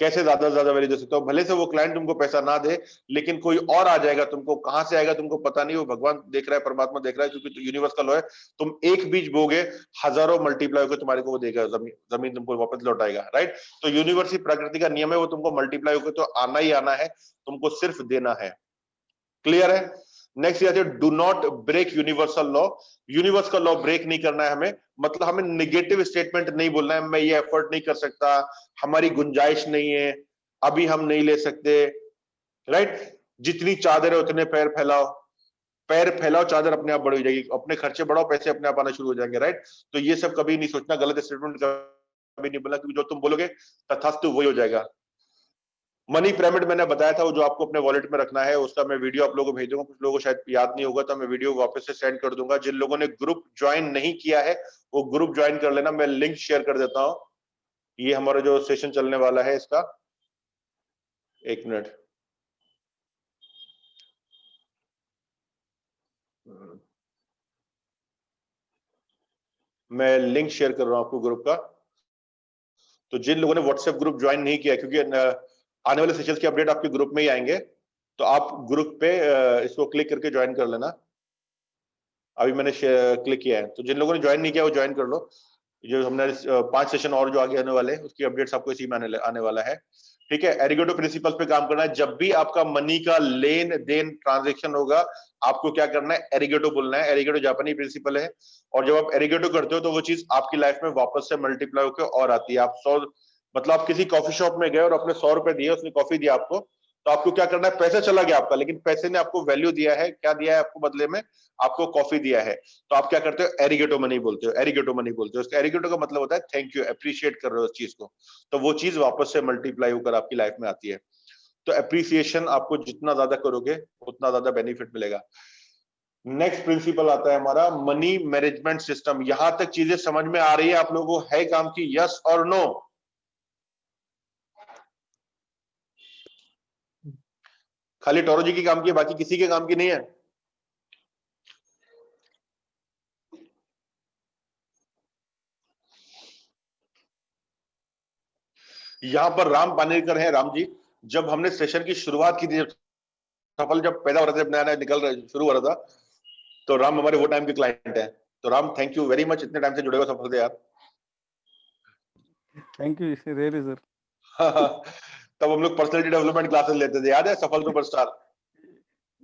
कैसे ज्यादा से ज्यादा वैल्यू दे सकता हूं। भले से वो क्लाइंट तुमको पैसा ना दे, लेकिन कोई और आ जाएगा, तुमको कहां से आएगा तुमको पता नहीं, वो भगवान देख रहा है, परमात्मा देख रहा है, क्योंकि यूनिवर्स का लॉ है। तुम एक बीज बोगे, हजारों मल्टीप्लाई होकर तुम्हारे को वो देगा, जमीन जमीन तुमको वापस लौटाएगा, राइट? तो यूनिवर्स ही प्रकृति का नियम है, वो तुमको मल्टीप्लाई होकर तो आना ही आना है, तुमको सिर्फ देना है। क्लियर है? नेक्स्ट आते हैं do not break universal law. Universe का लॉ ब्रेक नहीं करना है हमें, मतलब हमें नेगेटिव स्टेटमेंट नहीं बोलना है, मैं ये एफर्ट नहीं कर सकता, हमारी गुंजाइश नहीं है, अभी हम नहीं ले सकते, राइट? जितनी चादर है उतने पैर फैलाओ, पैर फैलाओ, चादर अपने आप बड़ी हो जाएगी, अपने खर्चे बढ़ाओ, पैसे अपने आप आना शुरू हो जाएंगे, राइट? तो ये सब कभी नहीं सोचना, गलत स्टेटमेंट कभी नहीं बोलना, क्योंकि जो तुम बोलोगे तथास्तु वही हो जाएगा। मनी पिरामिड मैंने बताया था, वो जो आपको अपने वॉलेट में रखना है, उसका मैं वीडियो आप लोगों को भेज दूंगा। कुछ लोगों को शायद याद नहीं होगा, तो मैं वीडियो वापस से सेंड कर दूंगा। जिन लोगों ने ग्रुप ज्वाइन नहीं किया है वो ग्रुप ज्वाइन कर लेना, मैं लिंक शेयर कर देता हूँ। ये हमारा जो सेशन चलने वाला है इसका, 1 मिनट, मैं लिंक शेयर कर रहा हूँ आपको ग्रुप का। तो जिन लोगों ने व्हाट्सएप ग्रुप ज्वाइन नहीं किया, क्योंकि आने वाले सेशंस के अपडेट आपके ग्रुप में ही आएंगे, तो आप ग्रुप पे इसको क्लिक करके ज्वाइन कर लेना। अभी मैंने क्लिक किया है, तो जिन लोगों ने ज्वाइन नहीं किया वो ज्वाइन कर लो। जो हमने 5 सेशन और जो आगे आने वाले हैं उसकी अपडेट्स आपको इसी में आने वाला है, ठीक है? एरिगेटो प्रिंसिपल पे काम करना है। जब भी आपका मनी का लेन देन ट्रांजेक्शन होगा, आपको क्या करना है? एरिगेटो बोलना है। एरिगेटो जापानी प्रिंसिपल है, और जब आप एरिगेटो करते हो तो वो चीज आपकी लाइफ में वापस से मल्टीप्लाई होकर और आती है। आप 100, मतलब आप किसी कॉफी शॉप में गए और अपने 100 रुपए दिए, उसने कॉफी दिया आपको, तो आपको क्या करना है? पैसा चला गया आपका, लेकिन पैसे ने आपको वैल्यू दिया है, क्या दिया है आपको बदले में? आपको कॉफी दिया है। तो आप क्या करते हो? एरिगेटो मनी बोलते हो, एरिगेटो मनी बोलते हो। उसका एरिगेटो का मतलब होता है थैंक यू, अप्रिशिएट कर रहे हो उस चीज को, तो वो चीज वापस से मल्टीप्लाई होकर आपकी लाइफ में आती है। तो अप्रिसिएशन आपको जितना ज्यादा करोगे उतना ज्यादा बेनिफिट मिलेगा। नेक्स्ट प्रिंसिपल आता है हमारा मनी मैनेजमेंट सिस्टम। यहां तक चीजें समझ में आ रही है आप लोगों को? है काम की? यस और नो? खाली टोरो जी की काम की है, बाकी किसी के काम की नहीं है? यहाँ पर राम पानेकर हैं। राम जी, जब हमने सेशन की शुरुआत की थी, सफल जब पैदा हो रहा था, नया नया निकल रहा शुरू हो रहा था, तो राम हमारे वो टाइम के क्लाइंट हैं। तो Ram, thank you very much, इतने टाइम से जुड़े हो सफल से यार।
Thank you really sir.
तब हम लोग पर्सनैलिटी डेवलपमेंट क्लासेस लेते थे, याद है, सफल सुपरस्टार।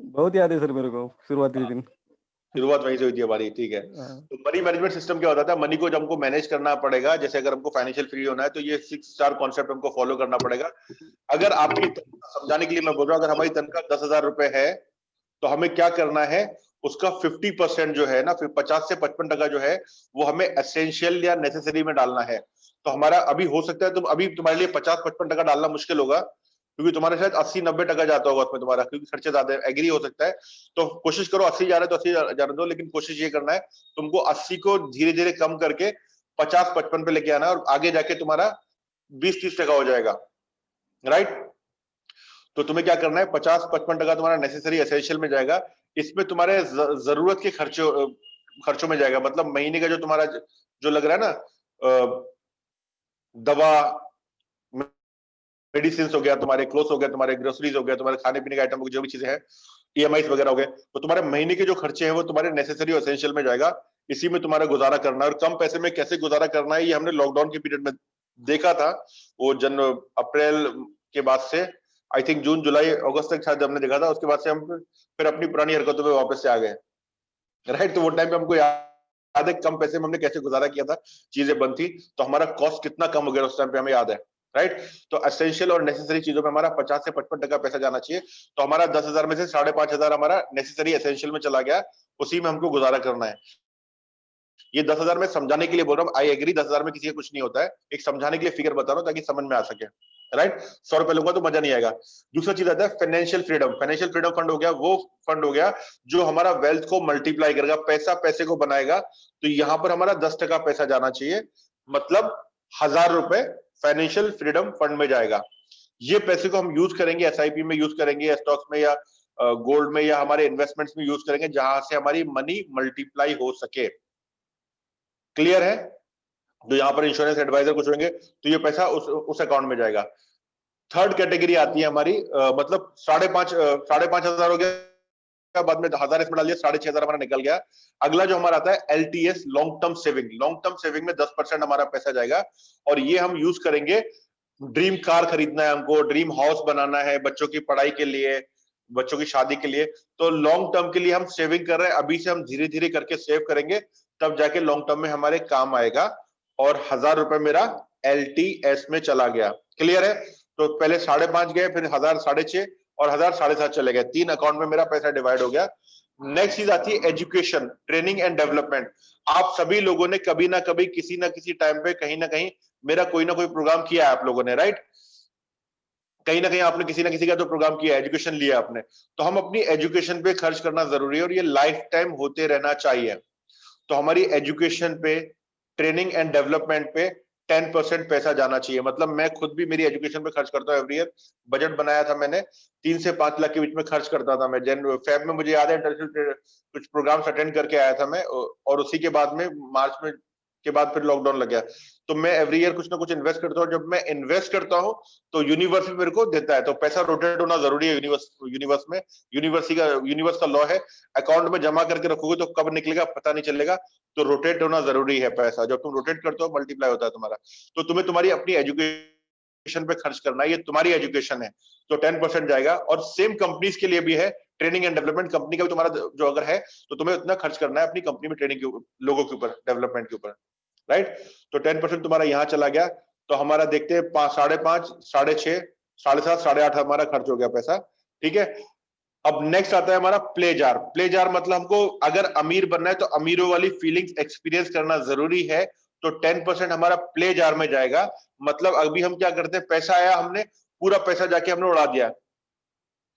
बहुत याद है सर मेरे को शुरुआती दिन।
शुरुआत वहीं से हुई थी हमारी, ठीक है। तो मनी मैनेजमेंट सिस्टम क्या होता था, मनी को जब हमको मैनेज करना पड़ेगा, जैसे अगर हमको फाइनेंशियल फ्री होना है तो ये 6 स्टार कॉन्सेप्ट हमको फॉलो करना पड़ेगा। अगर आपकी समझाने के लिए मैं बोल रहा हूँ, अगर हमारी तनख्वाह 10,000 रुपए है तो हमें क्या करना है, उसका 50% जो है ना, फिर 50 से 55% जो है वो हमें एसेंशियल या नेसेसरी में डालना है। तो हमारा अभी हो सकता है, तुम अभी तुम्हारे लिए 50-55% डालना मुश्किल होगा, क्योंकि तुम्हारे शायद 80-90% जाता होगा उसमें तुम्हारा, क्योंकि खर्चे ज्यादा एग्री हो सकता है। तो कोशिश करो, 80 जा रहा है तो 80 जाने दो, लेकिन कोशिश ये करना है तुमको 80 को धीरे धीरे कम करके 50-55 पे लेके आना है, और आगे जाके तुम्हारा 20-30% हो जाएगा, राइट। तो तुम्हें क्या करना है, 50-55% तुम्हारा नेसेसरी एसेंशियल में जाएगा। इसमें तुम्हारे जरूरत के खर्चों में जाएगा, मतलब महीने का जो तुम्हारा जो लग रहा है ना, दवा, मेडिसिन हो गया, तुम्हारे क्लोथ हो गया, तुम्हारे ग्रोसरीज हो गया, तुम्हारे खाने पीने के आइटम जो भी चीजें हैं, ईएमआई वगैरह हो गए, तो तुम्हारे महीने के जो खर्चे हैं वो तुम्हारे नेसेसरी और एसेंशियल में जाएगा। इसी में तुम्हारा गुजारा करना है। और कम पैसे में कैसे गुजारा करना है, ये हमने लॉकडाउन के पीरियड में देखा था। वो अप्रैल के बाद से आई थिंक जून जुलाई अगस्त तक शायद हमने देखा था, उसके बाद से हम फिर अपनी पुरानी हरकतों में वापस से आ गए, राइट। तो वो टाइम पे हमको याद है कम पैसे में हमने कैसे गुजारा किया था, चीजें बंद थी, तो हमारा कॉस्ट कितना कम हो गया उस टाइम पे हमें याद है, राइट। तो एसेंशियल और नेसेसरी चीजों में हमारा 50 से 55% पैसा जाना चाहिए। तो हमारा 10,000 में से 5,500 हमारा नेसेसरी एसेंशियल में चला गया, उसी में हमको गुजारा करना है। ये 10,000 में समझाने के लिए बोल रहा हूँ, आई एग्री 10,000 में किसी का कुछ नहीं होता है, एक समझाने के लिए फिगर बता रहा हूँ ताकि समझ में आ सके, राइट। 100 रुपए लूंगा तो मजा नहीं आएगा। दूसरा चीज आता है financial freedom. Financial freedom fund हो गया, वो फंड हो गया जो हमारा वेल्थ को मल्टीप्लाई करेगा, पैसा पैसे को बनाएगा। तो यहां पर हमारा 10% पैसा जाना चाहिए, मतलब 1,000 रुपए फाइनेंशियल फ्रीडम फंड में जाएगा। ये पैसे को हम यूज करेंगे, एसआईपी में यूज करेंगे, या स्टॉक्स में, या गोल्ड में, या हमारे इन्वेस्टमेंट्स में यूज करेंगे, जहां से हमारी मनी मल्टीप्लाई हो सके। क्लियर है। तो यहाँ पर इंश्योरेंस एडवाइजर कुछ होंगे तो ये पैसा उस अकाउंट में जाएगा। थर्ड कैटेगरी आती है हमारी, मतलब 5,500 हो गया, बाद में 1,000 इसमें डाल दिया, 6,500 हमारा निकल गया। अगला जो हमारा आता है LTS, long term saving. Long term saving में 10% हमारा पैसा जाएगा, और ये हम यूज करेंगे, ड्रीम कार खरीदना है हमको, ड्रीम हाउस बनाना है, बच्चों की पढ़ाई के लिए, बच्चों की शादी के लिए। तो लॉन्ग टर्म के लिए हम सेविंग कर रहे हैं, अभी से हम धीरे धीरे करके सेव करेंगे, तब जाके लॉन्ग टर्म में हमारे काम आएगा। और 1,000 रुपए मेरा एलटीएस में चला गया। क्लियर है। तो पहले 5.5 गए, फिर 1,000, 6.5, और 1,000, 7.5 चले गए। 3 अकाउंट में मेरा पैसा डिवाइड हो गया। नेक्स्ट चीज आती है एजुकेशन, ट्रेनिंग एंड डेवलपमेंट। आप सभी लोगों ने कभी ना कभी, किसी ना किसी टाइम पे, कहीं ना कहीं मेरा कोई ना कोई प्रोग्राम किया है आप लोगों ने, राइट। कहीं ना कहीं आपने किसी ना किसी का तो प्रोग्राम किया, एजुकेशन लिया आपने। तो हम अपनी एजुकेशन पे खर्च करना जरूरी है, और ये लाइफ टाइम होते रहना चाहिए। तो हमारी एजुकेशन पे, ट्रेनिंग एंड डेवलपमेंट पे 10% पैसा जाना चाहिए। मतलब मैं खुद भी मेरी एजुकेशन पे खर्च करता हूँ एवरी ईयर। बजट बनाया था मैंने, 3 से 5 लाख के बीच में खर्च करता था मैं। फेब में मुझे याद है इंटरनेशनल कुछ प्रोग्राम्स अटेंड करके आया था मैं, और उसी के बाद में मार्च में के बाद फिर लॉकडाउन लग गया। तो मैं एवरी ईयर कुछ ना कुछ इन्वेस्ट करता हूँ। जब मैं इन्वेस्ट करता हूँ तो यूनिवर्स भी मेरे को देता है, तो पैसा रोटेट होना जरूरी है यूनिवर्स में। यूनिवर्स का लॉ है, अकाउंट में जमा करके रखोगे तो कब निकलेगा पता नहीं चलेगा। तो रोटेट होना जरूरी है पैसा, जब तुम रोटेट करते हो मल्टीप्लाई होता है तुम्हारा। तो तुम्हें तुम्हारी अपनी एजुकेशन पे खर्च करना है, ये तुम्हारी एजुकेशन है, तो 10% जाएगा। और सेम कंपनीज के लिए भी है, ट्रेनिंग एंड डेवलपमेंट। कंपनी का भी तुम्हारा जो अगर है तो तुम्हें उतना खर्च करना है अपनी कंपनी में, ट्रेनिंग के लोगों के ऊपर, डेवलपमेंट के ऊपर, राइट। तो 10% तुम्हारा यहाँ चला गया। तो हमारा देखते हैं 5.5, 6.5, 7.5, 8.5 हमारा खर्च हो गया पैसा, ठीक है। अब नेक्स्ट आता है हमारा प्ले जार। प्ले जार मतलब हमको अगर अमीर बनना है तो अमीरों वाली फीलिंग्स एक्सपीरियंस करना जरूरी है। तो 10% हमारा प्ले जार में जाएगा। मतलब अभी हम क्या करते हैं, पैसा आया, हमने पूरा पैसा जाके हमने उड़ा दिया,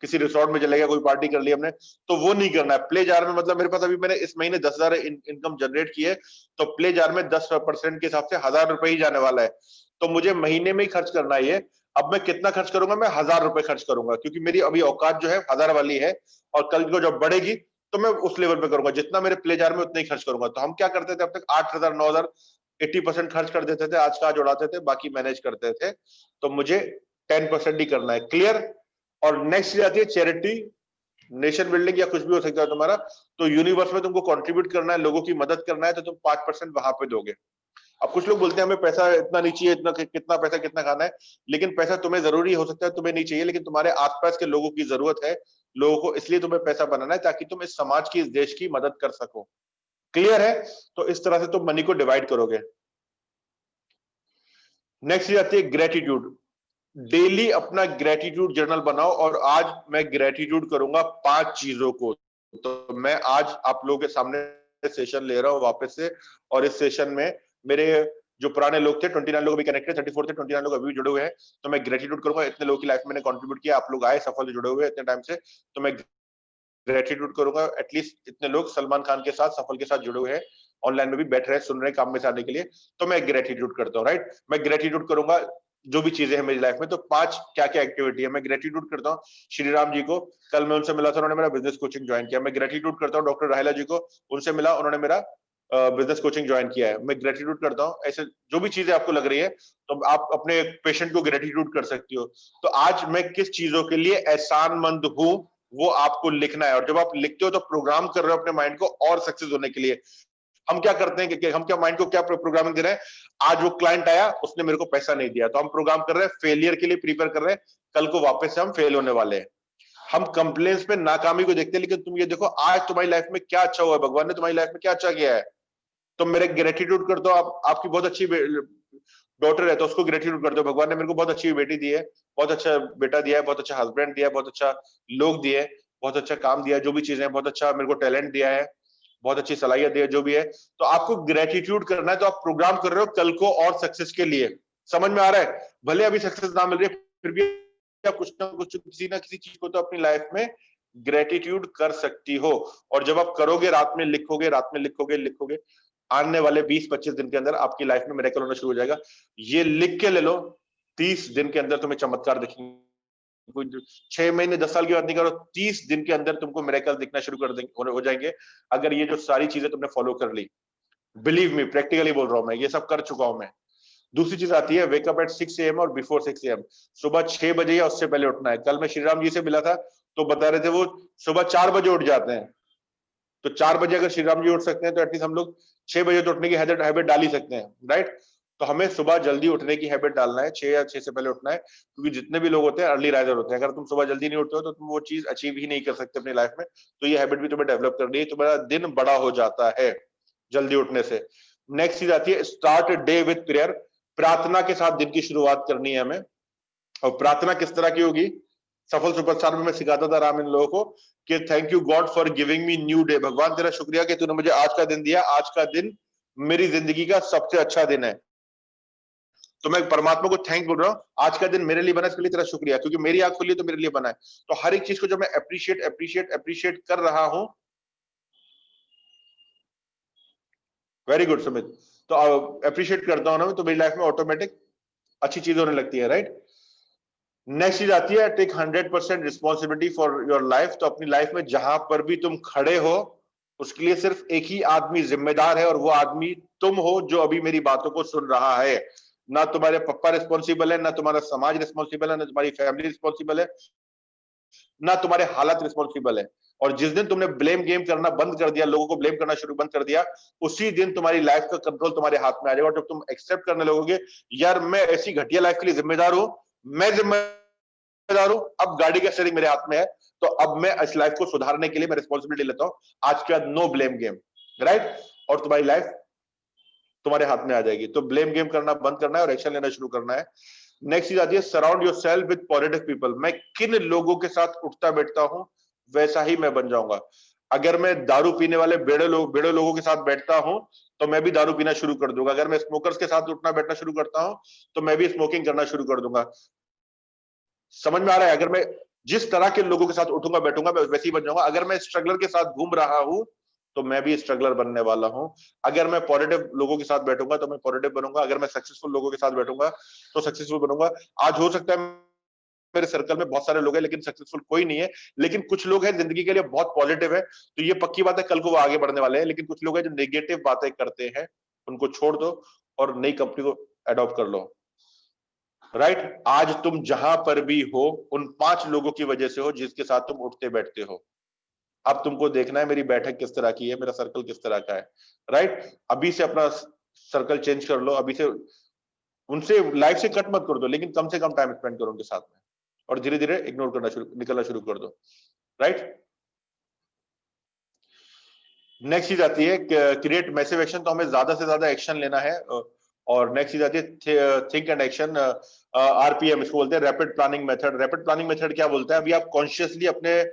किसी रिसोर्ट में चले गया, कोई पार्टी कर ली हमने, तो वो नहीं करना है। प्ले जार में मतलब मेरे पास अभी मैंने इस महीने 10,000 इनकम जनरेट की है, तो प्ले जार में 10% के हिसाब से 1,000 रुपए ही जाने वाला है। तो मुझे महीने में ही खर्च करना है ये। अब मैं कितना खर्च करूंगा, मैं 1,000 रुपए खर्च करूंगा, क्योंकि मेरी अभी औकात जो है 1,000 वाली है, और कल को जब बढ़ेगी तो मैं उस लेवल पे करूंगा, जितना मेरे प्ले जार में उतना ही खर्च करूंगा। तो हम क्या करते थे अब तक, 8,000, 9,000 80% खर्च कर देते थे, आज का आज उड़ाते थे, बाकी मैनेज करते थे। तो मुझे 10% ही करना है, क्लियर। और नेक्स्ट चीज आती है चैरिटी, नेशन बिल्डिंग या कुछ भी हो सकता है तुम्हारा। तो यूनिवर्स में तुमको कंट्रीब्यूट करना है, लोगों की मदद करना है, तो तुम 5% वहां पे दोगे। अब कुछ लोग बोलते हैं हमें पैसा इतना नहीं चाहिए, इतना कितना पैसा कितना खाना है, लेकिन पैसा तुम्हें जरूरी हो सकता है, तुम्हें नहीं चाहिए, लेकिन तुम्हारे आसपास के लोगों की जरूरत है, लोगों को, इसलिए तुम्हें पैसा बनाना है ताकि तुम इस समाज की, इस देश की मदद कर सको। क्लियर है? तो इस तरह से तुम मनी को डिवाइड करोगे। नेक्स्ट आती है ग्रेटिट्यूड। डेली अपना ग्रेटिट्यूड जर्नल बनाओ, और आज मैं ग्रेटिट्यूड करूंगा 5 चीजों को। तो मैं आज आप लोगों के सामने सेशन ले रहा हूं वापस से, और इस सेशन में मेरे जो पुराने लोग थे 29 लोग अभी कनेक्टेड, 34 थे, 29 लोग अभी जुड़े हुए हैं। तो मैं ग्रेटिट्यूड करूंगा, इतने लोगों की लाइफ में मैंने कंट्रीब्यूट किया, आप लोग आए सफल जुड़े हुए इतने टाइम से, तो मैं ग्रेटिट्यूड करूंगा। एटलीस्ट इतने लोग सलमान खान के साथ, सफल के साथ जुड़े हुए हैं, ऑनलाइन में भी बैठ रहे हैं, सुन रहे हैं, काम में से आने के लिए, तो मैं ग्रेटिट्यूड करता हूँ, राइट। मैं ग्रेटिट्यूड करूंगा जो भी चीजें हैं मेरी लाइफ में। तो 5 क्या क्या एक्टिविटी है, मैं ग्रेटिट्यूड करता हूँ श्री राम जी को, कल मैं उनसे मिला था, उन्होंने मेरा बिजनेस कोचिंग ज्वाइन किया। मैं ग्रेटिट्यूड करता हूँ डॉक्टर राहिला जी को, उनसे मिला, उन्होंने मेरा बिजनेस कोचिंग ज्वाइन किया है। मैं ग्रेटिट्यूड करता हूँ। ऐसे जो भी चीजें आपको लग रही है, तो आप अपने पेशेंट को ग्रेटिट्यूड कर सकती हो। तो आज मैं किस चीजों के लिए एहसानमंद हूं, वो आपको लिखना है। और जब आप लिखते हो तो प्रोग्राम कर रहे हो अपने माइंड को और सक्सेस होने के लिए। हम क्या करते हैं कि हम क्या माइंड को क्या प्रोग्रामिंग दे रहे हैं, आज वो क्लाइंट आया, उसने मेरे को पैसा नहीं दिया, तो हम प्रोग्राम कर रहे हैं फेलियर के लिए, प्रिपेयर कर रहे हैं, कल को वापस से हम फेल होने वाले हैं। हम कंप्लेंट्स पे नाकामी को देखते हैं, लेकिन तुम ये देखो आज तुम्हारी लाइफ में क्या अच्छा हुआ है, भगवान ने तुम्हारी लाइफ में क्या अच्छा किया है। तो मेरे ग्रेटिट्यूड कर दो। आप, आपकी बहुत अच्छी डॉटर है, तो उसको ग्रेटिट्यूड कर दो, भगवान ने मेरे को बहुत अच्छी बेटी दी है, बहुत अच्छा बेटा दिया है, बहुत अच्छा हस्बैंड दिया है, बहुत अच्छा लोग दिए, बहुत अच्छा काम दिया है, जो भी चीजें हैं, बहुत अच्छा मेरे को टैलेंट दिया है, बहुत अच्छी सलाहियत दी है, जो भी है। तो आपको ग्रेटिट्यूड करना है। तो आप प्रोग्राम कर रहे हो कल को और सक्सेस के लिए। समझ में आ रहा है? भले अभी सक्सेस ना मिल रही है, फिर भी आप कुछ ना कुछ, किसी ना किसी चीज को तो अपनी लाइफ में ग्रेटिट्यूड कर सकती हो। और जब आप करोगे, रात में लिखोगे, रात में लिखोगे लिखोगे, आने वाले 20-25 दिन के अंदर आपकी लाइफ में मिरेकल होना शुरू हो जाएगा। ये लिख के ले लो, 30 दिन के अंदर तुम्हें चमत्कार दिखेंगे। कोई 6 महीने 10 साल की बात नहीं करो, 30 दिन के अंदर तुमको मिरेकल दिखना शुरू कर देंगे, हो जाएंगे, अगर ये जो सारी चीजें तुमने फॉलो कर ली। बिलीव मी, प्रैक्टिकली बोल रहा हूं मैं, ये सब कर चुका हूं मैं। दूसरी चीज आती है वेकअप एट 6 AM और बिफोर 6 AM। सुबह 6 बजे या उससे पहले उठना है। कल मैं श्री राम जी से मिला था, तो बता रहे थे वो सुबह 4 बजे उठ जाते हैं। तो 4 बजे अगर श्री राम जी उठ सकते हैं, तो एटलीस्ट हम लोग 6 बजे तो उठने की हैबिट डाल ही सकते हैं, राइट। तो हमें सुबह जल्दी उठने की हैबिट डालना है, 6 या 6 से पहले उठना है, क्योंकि जितने भी लोग होते हैं अर्ली राइजर होते हैं। अगर तुम सुबह जल्दी नहीं उठते हो, तो तुम वो चीज अचीव ही नहीं कर सकते अपनी लाइफ में। तो ये हैबिट भी तुम्हें डेवलप करनी है, तुम्हारा दिन बड़ा हो जाता है जल्दी उठने से। नेक्स्ट चीज आती है स्टार्ट डे विद प्रेयर। प्रार्थना के साथ दिन की शुरुआत करनी है हमें। और प्रार्थना किस तरह की होगी? सफल सुपरस्टार में मैं सिखाता था राम इन लोगों को कि thank you God for giving me new day. भगवान तेरा शुक्रिया कि तूने मुझे आज का दिन दिया, आज का दिन मेरी जिंदगी का सबसे अच्छा दिन है। तो मैं परमात्मा को थैंक बोल रहा हूँ, आज का दिन मेरे लिए बना, इसके लिए तेरा शुक्रिया, क्योंकि मेरी आंख खुली तो मेरे लिए बना है। तो हर एक चीज को जब मैं अप्रिशिएट कर रहा हूं, वेरी गुड सुमित, तो अप्रिशिएट करता हूं ना, तो मेरी लाइफ में ऑटोमेटिक अच्छी चीज होने लगती है, राइट। नेक्स्ट चीज आती है take 100% responsibility for your life. तो अपनी लाइफ में जहां पर भी तुम खड़े हो, उसके लिए सिर्फ एक ही आदमी जिम्मेदार है, और वो आदमी तुम हो जो अभी मेरी बातों को सुन रहा है। ना तुम्हारे पापा रिस्पॉन्सिबल है, ना तुम्हारा समाज रिस्पॉन्सिबल है, ना तुम्हारी फैमिली रिस्पॉन्सिबल है, ना तुम्हारे हालत रिस्पॉन्सिबल है। और जिस दिन तुमने ब्लेम गेम करना बंद कर दिया, लोगों को ब्लेम करना शुरू बंद कर दिया, उसी दिन तुम्हारी लाइफ का कंट्रोल तुम्हारे हाथ में आ जाएगा। और जब तुम एक्सेप्ट करने लगोगे, यार मैं ऐसी घटिया लाइफ के लिए जिम्मेदार हूं, मैं जिम्मेदार हूं, अब गाड़ी का स्टीयरिंग मेरे हाथ में है, तो अब मैं इस लाइफ को सुधारने के लिए मैं रिस्पॉन्सिबिलिटी लेता हूं। आज के बाद नो ब्लेम गेम, राइट। और तुम्हारी लाइफ तुम्हारे हाथ में आ जाएगी। तो ब्लेम गेम करना बंद करना है और एक्शन लेना शुरू करना है। नेक्स्ट चीज आती है surround yourself with positive people. मैं किन लोगों के साथ उठता बैठता हूं, वैसा ही मैं बन जाऊंगा। अगर मैं दारू पीने वाले बेड़े लोगों के साथ बैठता हूं, तो मैं भी दारू पीना शुरू कर दूंगा। अगर मैं स्मोकर्स के साथ उठना बैठना शुरू करता हूं, तो मैं भी स्मोकिंग करना शुरू कर दूंगा। समझ में आ रहा है? अगर मैं जिस तरह के लोगों के साथ उठूंगा बैठूंगा, मैं वैसे ही बन जाऊंगा। अगर मैं स्ट्रगलर के साथ घूम रहा हूं, तो मैं भी स्ट्रगलर बनने वाला हूं। अगर मैं पॉजिटिव लोगों के साथ बैठूंगा, तो मैं पॉजिटिव बनूंगा। अगर मैं सक्सेसफुल लोगों के साथ बैठूंगा, तो सक्सेसफुल बनूंगा। आज हो सकता है मेरे सर्कल में बहुत सारे लोग हैं, लेकिन सक्सेसफुल कोई नहीं है। लेकिन कुछ लोग हैं जिंदगी के लिए बहुत पॉजिटिव है, तो ये पक्की बात है कल को वो आगे बढ़ने वाले हैं। लेकिन कुछ लोग हैं जो नेगेटिव बातें करते हैं, उनको छोड़ दो और नई कंपनी को अडॉप्ट कर लो। राइट, आज तुम जहां पर भी हो उन 5 लोगों की वजह से हो जिसके साथ तुम उठते बैठते हो। अब तुमको देखना है मेरी बैठक किस तरह की है, मेरा सर्कल किस तरह का है। राइट, अभी से अपना सर्कल चेंज कर लो, अभी से उनसे लाइफ से कट मत कर दो, लेकिन कम से कम टाइम स्पेंड करो उनके साथ में, और धीरे धीरे इग्नोर करना निकलना शुरू कर दो। राइट, नेक्स्ट चीज आती है क्रिएट मैसिव एक्शन। तो हमें ज्यादा से ज्यादा एक्शन लेना है। और नेक्स्ट चीज आती है थिंक एंड एक्शन, आरपीएम इसको बोलते हैं, rapid planning method. Rapid planning method क्या बोलता है, अभी आप कॉन्शियसली अपने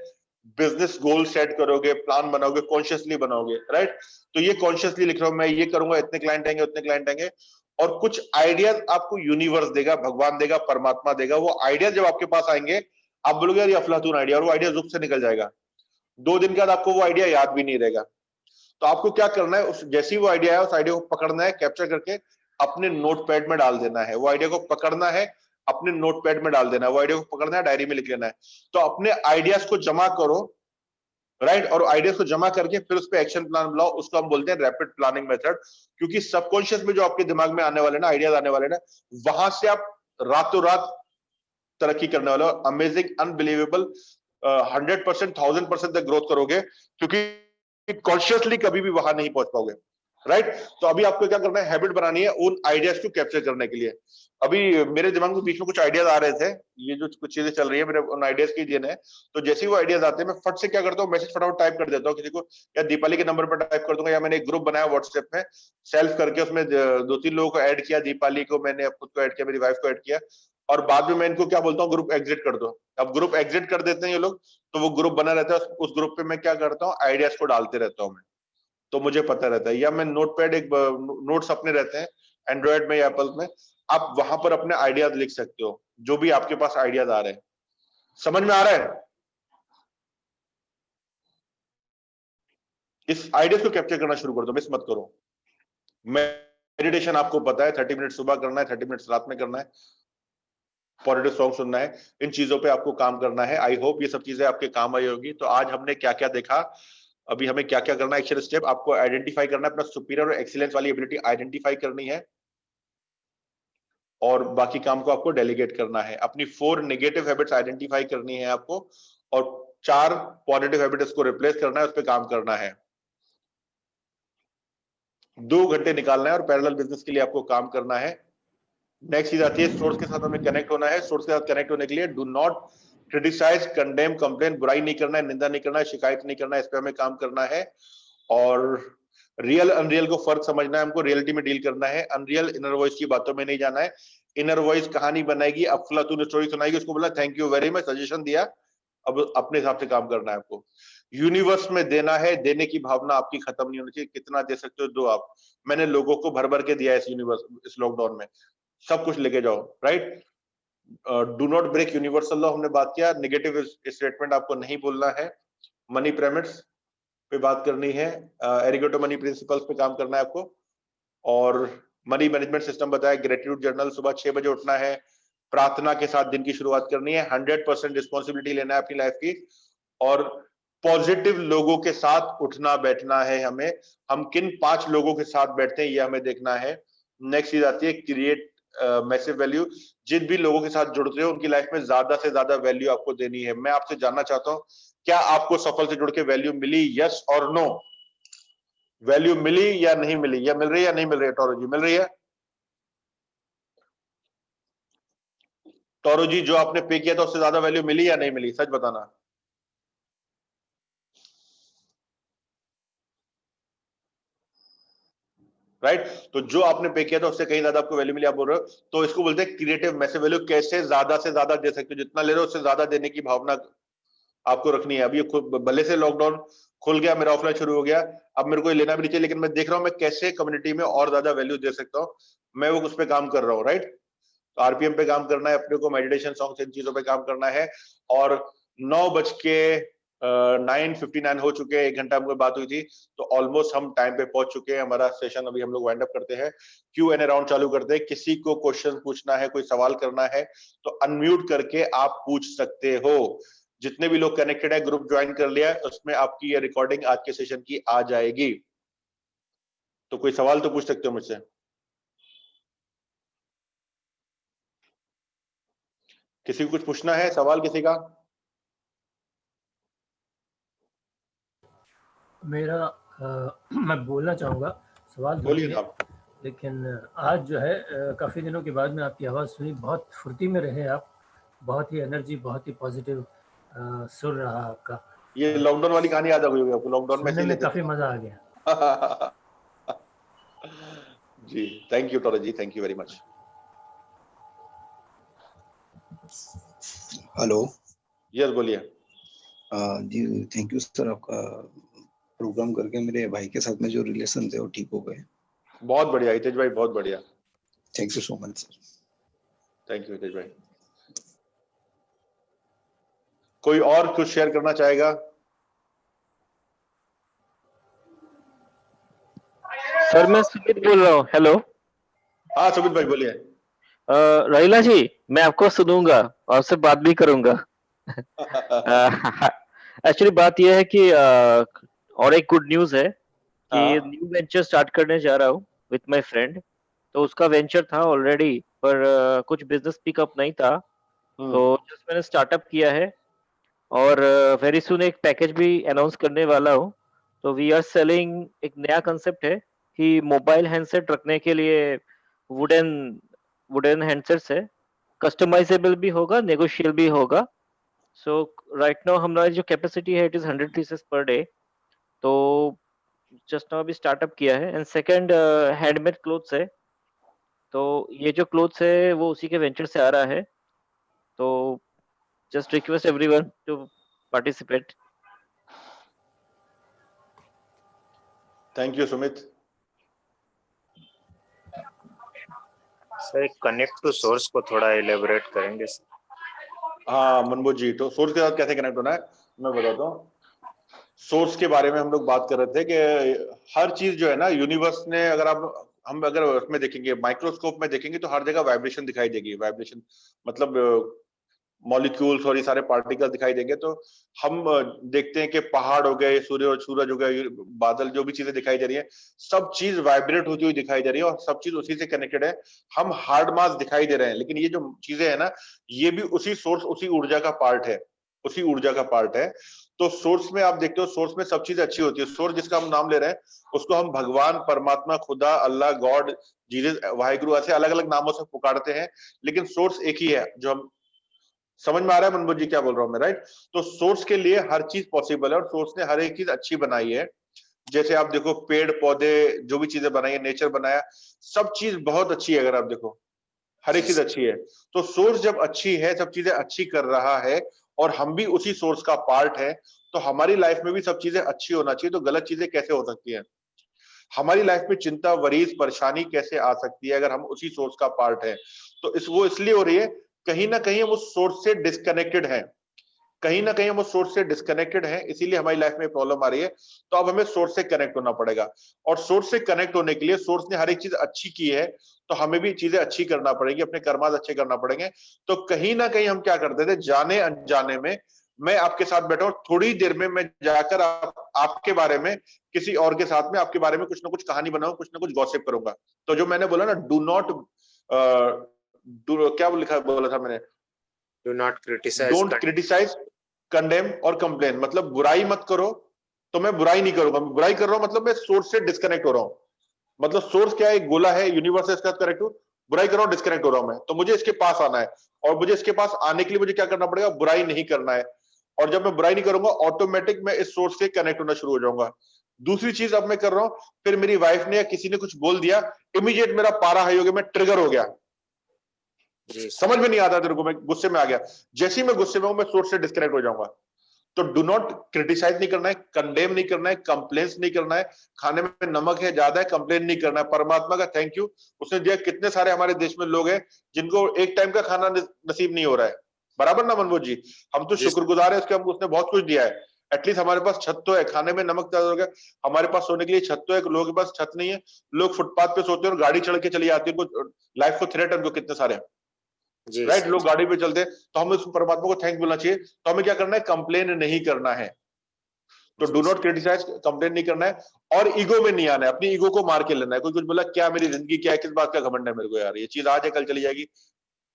बिजनेस गोल सेट करोगे, प्लान बनाओगे, कॉन्शियसली बनाओगे। राइट, तो ये कॉन्शियसली लिख रहा हूं मैं, ये करूंगा, इतने क्लाइंट आएंगे, उतने क्लाइंट आएंगे, और कुछ आइडियाज आपको यूनिवर्स देगा, भगवान देगा, परमात्मा देगा। वो आइडियाज जब आपके पास आएंगे, आप बोलोगे यार ये अफलातून आइडिया, और वो आइडिया जुग से निकल जाएगा। 2 दिन के बाद आपको वो आइडिया याद भी नहीं रहेगा। तो आपको क्या करना है, उस जैसे ही वो आइडिया है, उस आइडिया को पकड़ना है, कैप्चर करके अपने नोटपैड में डाल देना है। वो आइडिया को पकड़ना है, अपने नोटपैड में डाल देना है। वो आइडिया को पकड़ना है, डायरी में लिख लेना है। तो अपने आइडियाज को जमा करो। राइट, और आइडियाज को जमा करके फिर उस पर एक्शन प्लान बनाओ। उसको हम बोलते हैं रैपिड प्लानिंग मेथड। क्योंकि सबकॉन्शियस में जो आपके दिमाग में आने वाले ना आइडियाज आने वाले ना, वहां से आप रातों रात तरक्की करने वाले हो। अमेजिंग, अनबिलीवेबल, 100%, 1000% तक ग्रोथ करोगे, क्योंकि कॉन्शियसली कभी भी वहां नहीं पहुंच पाओगे। राइट, तो अभी आपको क्या करना है, हैबिट बनानी है उन आइडियाज को कैप्चर करने के लिए। अभी मेरे दिमाग में बीच में कुछ आइडियाज आ रहे थे, ये जो कुछ चीजें चल रही है मेरे उन आइडियाज की देन है। तो जैसे ही वो आइडियाज आते हैं, मैं फट से क्या करता हूँ, मैसेज फटाफट टाइप कर देता हूँ किसी को, या दीपाली के नंबर पर टाइप कर दूंगा, या मैंने एक ग्रुप बनाया व्हाट्सएप में सेल्फ करके, उसमें 2-3 लोगों को ऐड किया, दीपाली को मैंने खुद को ऐड किया, मेरी वाइफ को ऐड किया, और बाद में मैं इनको क्या बोलता हूँ, ग्रुप एग्जिट कर दो। अब ग्रुप एग्जिट कर देते हैं ये लोग, तो वो ग्रुप बना रहता है। उस ग्रुप पे मैं क्या करता हूँ, आइडियाज को डालते रहता हूँ मैं, तो मुझे पता रहता है। या मैं नोटपैड, एक नोट्स अपने रहते हैं एंड्रॉयड में या एप्पल में, आप वहां पर अपने आइडियाज लिख सकते हो, जो भी आपके पास आइडियाज आ रहे हैं। समझ में आ रहा है? इस आइडियाज को कैप्चर करना शुरू कर दो, मिस मत करो। मेडिटेशन आपको पता है, 30 मिनट सुबह करना है, 30 मिनट रात में करना है, पॉजिटिव सॉन्ग सुनना है, इन चीजों पे आपको काम करना है। आई होप ये सब चीजें आपके काम आई होगी। तो आज हमने क्या क्या देखा, अभी हमें क्या क्या करना है, एक्शन स्टेप आपको आइडेंटिफाई करना है, अपना सुपीरियर और एक्सीलेंस वाली एबिलिटी आइडेंटिफाई करनी है, और बाकी काम को आपको डेलीगेट करना है। अपनी 4 नेगेटिव हैबिट्स आइडेंटिफाई करनी है आपको, और 4 पॉजिटिव हैबिट्स को रिप्लेस करना है, उस पर काम करना है। 2 घंटे निकालना है और पैरेलल बिजनेस के लिए आपको काम करना है। नेक्स्ट चीज आती है, सोर्स के साथ हमें कनेक्ट होना है। सोर्स के साथ कनेक्ट होने के लिए do not criticise, condemn, complain, बुराई नहीं करना है, निंदा नहीं करना है, शिकायत नहीं करना है, इस पे हमें काम करना है। और रियल अनरियल को फर्क समझना है हमको, रियलिटी में डील करना है। अनरियल इनर वॉइस की बातों में नहीं जाना है। इनर वॉइस कहानी बनाएगी, अफलातून स्टोरी सुनाएगी, उसको बोला thank you very much, suggestion दिया, अब अपने हिसाब से काम करना है आपको। यूनिवर्स में देना है, देने की भावना आपकी खत्म नहीं होनी चाहिए। कितना दे सकते हो दो आप। मैंने लोगों को भर भर के दिया इस यूनिवर्स, इस लॉकडाउन में, सब कुछ लेके जाओ। Right, do not break universal law हमने बात किया। नेगेटिव स्टेटमेंट आपको नहीं बोलना है। मनी पिरामिड्स पे बात करनी है, एरिगेटो मनी प्रिंसिपल्स पे काम करना है आपको, और मनी मैनेजमेंट सिस्टम बताया। ग्रेटिट्यूड जर्नल, सुबह 6 बजे उठना है, प्रार्थना के साथ दिन की शुरुआत करनी है, 100% रिस्पॉन्सिबिलिटी लेना है अपनी लाइफ की, और पॉजिटिव लोगों के साथ उठना बैठना है हमें। हम किन 5 लोगों के साथ बैठते हैं ये हमें देखना है। नेक्स्ट चीज आती है क्रिएट मैसिव वैल्यू। जिन भी लोगों के साथ जुड़ते हो उनकी लाइफ में ज्यादा से ज्यादा वैल्यू आपको देनी है। मैं आपसे जानना चाहता हूं, क्या आपको सफल से जुड़ के वैल्यू मिली? यस और नो। वैल्यू मिली या नहीं मिली, या मिल रही है या नहीं मिल रही है? टॉरो जी मिल रही है? टॉरो जी, जो आपने पे किया था उससे ज्यादा वैल्यू मिली या नहीं मिली, सच बताना। राइट, तो जो आपने पे किया था उससे कहीं ज्यादा आपको वैल्यू मिली, आप बोल रहे हो। तो इसको बोलते हैं क्रिएटिव मैसिव वैल्यू। कैसे ज्यादा से ज्यादा दे सकते हो, जितना ले रहे हो उससे ज्यादा देने की भावना आपको रखनी है। अभी भले से लॉकडाउन खुल गया, मेरा ऑफलाइन शुरू हो गया, अब मेरे को लेना भी नहीं चाहिए, लेकिन मैं देख रहा हूं मैं कैसे कम्युनिटी में और ज्यादा वैल्यू दे सकता हूँ, मैं वो उस पर काम कर रहा हूँ। राइट, तो आरपीएम पे काम करना है अपने को, मेडिटेशन सॉन्ग, इन चीजों पे काम करना है। और 9:59 हो चुके हैं, 1 घंटा हमको बात हुई थी, तो ऑलमोस्ट हम टाइम पे पहुंच चुके हैं। हमारा सेशन अभी हम लोग वाइंड अप करते हैं, Q&A राउंड चालू करते हैं। किसी को क्वेश्चन पूछना है, कोई सवाल करना है, तो अनम्यूट करके आप पूछ सकते हो। जितने भी लोग कनेक्टेड है, ग्रुप ज्वाइन कर लिया है, उसमें आपकी ये रिकॉर्डिंग आज के सेशन की आ जाएगी। तो कोई सवाल तो पूछ सकते हो मुझसे। किसी को कुछ पूछना है, सवाल किसी का?
मेरा मैं बोलना चाहूँगा, सवाल तो
बोलिए
नहीं है,
आप।
लेकिन आज जो है काफ़ी दिनों के बाद में आपकी आवाज़ सुनी, बहुत फुर्ती में रहे आप, बहुत ही एनर्जी, बहुत ही पॉजिटिव सुर रहा आपका।
ये लॉकडाउन वाली कहानी याद आ गई होगी आपको, लॉकडाउन में
सुनने
ऐसे ही
में
लेते
काफ़ी
थे।
मज़ा आ गया।
जी, thank you Tora ji, thank you very much.
Hello
yes बोलिए।
जी, थैंक यू सर, आपका प्रोग्राम करके मेरे भाई के साथ में जो रिलेशन थे वो ठीक हो गए।
बहुत बढ़िया हितेश भाई, बहुत बढ़िया,
thank you so much sir.
Thank you Hitesh भाई। कोई और कुछ शेयर करना चाहेगा?
सर मैं सुमित बोल रहा हूँ। हेलो।
हाँ सुमित भाई बोलिए।
रहीला जी, मैं आपको सुनूंगा और आपसे बात भी करूंगा। एक्चुअली बात यह है कि और एक गुड न्यूज है कि
हाँ।
न्यू वेंचर स्टार्ट करने जा रहा हूँ विथ माय फ्रेंड। तो उसका वेंचर था ऑलरेडी, पर कुछ बिजनेस पिकअप नहीं था, तो जस्ट मैंने स्टार्टअप किया है और वेरी सुन एक पैकेज भी अनाउंस करने वाला हूँ। तो वी आर सेलिंग, एक नया कंसेप्ट है कि मोबाइल हैंडसेट रखने के लिए वुडन वुडन हैंडसेट्स है, कस्टमाइजेबल भी होगा, नेगोशिएबल भी होगा। सो राइट नाउ हमारी जो कैपेसिटी है it is 100 pieces per day. तो जस्ट नाउ अभी स्टार्टअप किया है। एंड सेकंड, हैंडमेड क्लोथ्स है। तो ये जो क्लोथ्स है वो उसी के वेंचर से आ रहा है। तो just request everyone to participate.
Thank you Sumit.
Sir connect to source को थोड़ा एलेबोरेट करेंगे सर?
हाँ मनमोज जी, तो सोर्स के साथ कैसे कनेक्ट होना है मैं बताता हूँ। सोर्स के बारे में हम लोग बात कर रहे थे कि हर चीज जो है ना यूनिवर्स ने, अगर आप हम अगर उसमें देखेंगे, माइक्रोस्कोप में देखेंगे तो हर जगह वाइब्रेशन दिखाई देगी। वाइब्रेशन मतलब मॉलिक्यूल्स और ये सारे पार्टिकल दिखाई देंगे। तो हम देखते हैं कि पहाड़ हो गए, सूरज हो गए, बादल, जो भी चीजें दिखाई दे रही है सब चीज वाइब्रेट होती हुई दिखाई दे रही है और सब चीज उसी से कनेक्टेड है। हम हार्ड मास दिखाई दे रहे हैं, लेकिन ये जो चीजें है ना, ये भी उसी सोर्स, उसी ऊर्जा का पार्ट है, उसी ऊर्जा का पार्ट है। तो सोर्स में आप देखते हो, सोर्स में सब चीज अच्छी होती है। सोर्स जिसका हम नाम ले रहे हैं उसको हम भगवान, परमात्मा, खुदा, अल्लाह, गॉड, जीसस, वाहिगुरु, ऐसे अलग अलग नामों से पुकारते हैं, लेकिन सोर्स एक ही है। जो हम समझ में आ रहा है मनमोहन जी क्या बोल रहा हूं मैं, राइट? तो सोर्स के लिए हर चीज पॉसिबल है और सोर्स ने हर एक चीज अच्छी बनाई है। जैसे आप देखो पेड़ पौधे, जो भी चीजें बनाई है, नेचर बनाया, सब चीज बहुत अच्छी है। अगर आप देखो हर एक चीज अच्छी है। तो सोर्स जब अच्छी है, सब चीजें अच्छी कर रहा है और हम भी उसी सोर्स का पार्ट है, तो हमारी लाइफ में भी सब चीजें अच्छी होना चाहिए। तो गलत चीजें कैसे हो सकती है हमारी लाइफ में? चिंता, वरीज, परेशानी कैसे आ सकती है अगर हम उसी सोर्स का पार्ट है? तो वो इसलिए हो रही है, कहीं ना कहीं हम उस सोर्स से डिस्कनेक्टेड हैं, कहीं ना कहीं हम उस सोर्स से डिस्कनेक्टेड हैं, इसीलिए हमारी लाइफ में प्रॉब्लम आ रही है। तो अब हमें सोर्स से कनेक्ट होना पड़ेगा और सोर्स से कनेक्ट होने के लिए, सोर्स ने हर एक चीज अच्छी की है तो हमें भी चीजें अच्छी करना पड़ेगी, अपने कर्माज अच्छे करना पड़ेंगे। तो कहीं ना कहीं हम क्या करते थे, जाने अनजाने में, मैं आपके साथ बैठा हूं, थोड़ी देर में मैं जाकर आपके बारे में, किसी और के साथ में आपके बारे में कुछ ना कुछ कहानी बनाऊं, कुछ ना कुछ गॉसिप करूंगा। तो जो मैंने बोला ना, डू नॉट, क्या बोला था मैंने?
Do not criticise,
don't criticise, condemn और कंप्लेन। मतलब बुराई मत करो, तो मैं बुराई नहीं करूंगा। मैं बुराई कर रहा हूं मतलब मैं सोर्स से डिस्कनेक्ट हो रहा हूं। मतलब सोर्स क्या है? एक गोला है, यूनिवर्स से इसका कनेक्ट हूं, बुराई कर रहा हूं, डिस्कनेक्ट हो रहा हूं मैं। तो मुझे इसके पास आना है और मुझे इसके पास आने के लिए मुझे क्या करना पड़ेगा? बुराई नहीं करना है। और जब मैं बुराई नहीं करूंगा, ऑटोमेटिक मैं इस सोर्स से कनेक्ट होना शुरू हो जाऊंगा। दूसरी चीज अब मैं कर रहा हूं, फिर मेरी वाइफ ने या किसी ने कुछ बोल दिया, इमीडिएट मेरा पारा हाई हो गया, मैं ट्रिगर हो गया। समझ में नहीं आता तेरे को, मैं गुस्से में आ गया। जैसे ही मैं गुस्से में हूं, मैं सोर्स से डिस्कनेक्ट हो जाऊंगा। तो डू नॉट क्रिटिसाइज नहीं करना है, कंडेम नहीं करना है, कंप्लेंस नहीं करना है। खाने में नमक है ज्यादा है, कंप्लेन नहीं करना है। परमात्मा का थैंक यू, उसने दिया। कितने सारे हमारे देश में लोग हैं जिनको एक टाइम का खाना नसीब नहीं हो रहा है, बराबर ना मनमोहन जी? हम तो शुक्रगुजार है उसके, हम उसने बहुत कुछ दिया है। एटलीस्ट हमारे पास छत तो है, खाने में नमक ज्यादा हो गया, हमारे पास सोने के लिए छत तो है। लोगों के पास छत नहीं है, लोग फुटपाथ पे सोते हैं और गाड़ी चढ़ के चली जाती है, लाइफ को थ्रेट है उनको कितने सारे, राइट? लोग गाड़ी पे चलते हैं। तो हमें उस परमात्मा को थैंक बोलना चाहिए। तो हमें क्या करना है? कंप्लेन नहीं करना है। तो डू नॉट क्रिटिसाइज, कंप्लेन नहीं करना है और ईगो में नहीं आना है। अपनी ईगो को मार के लेना है। कोई कुछ बोला, क्या मेरी जिंदगी क्या है, किस बात का घमंड है मेरे को? यार ये चीज आज है कल चली जाएगी,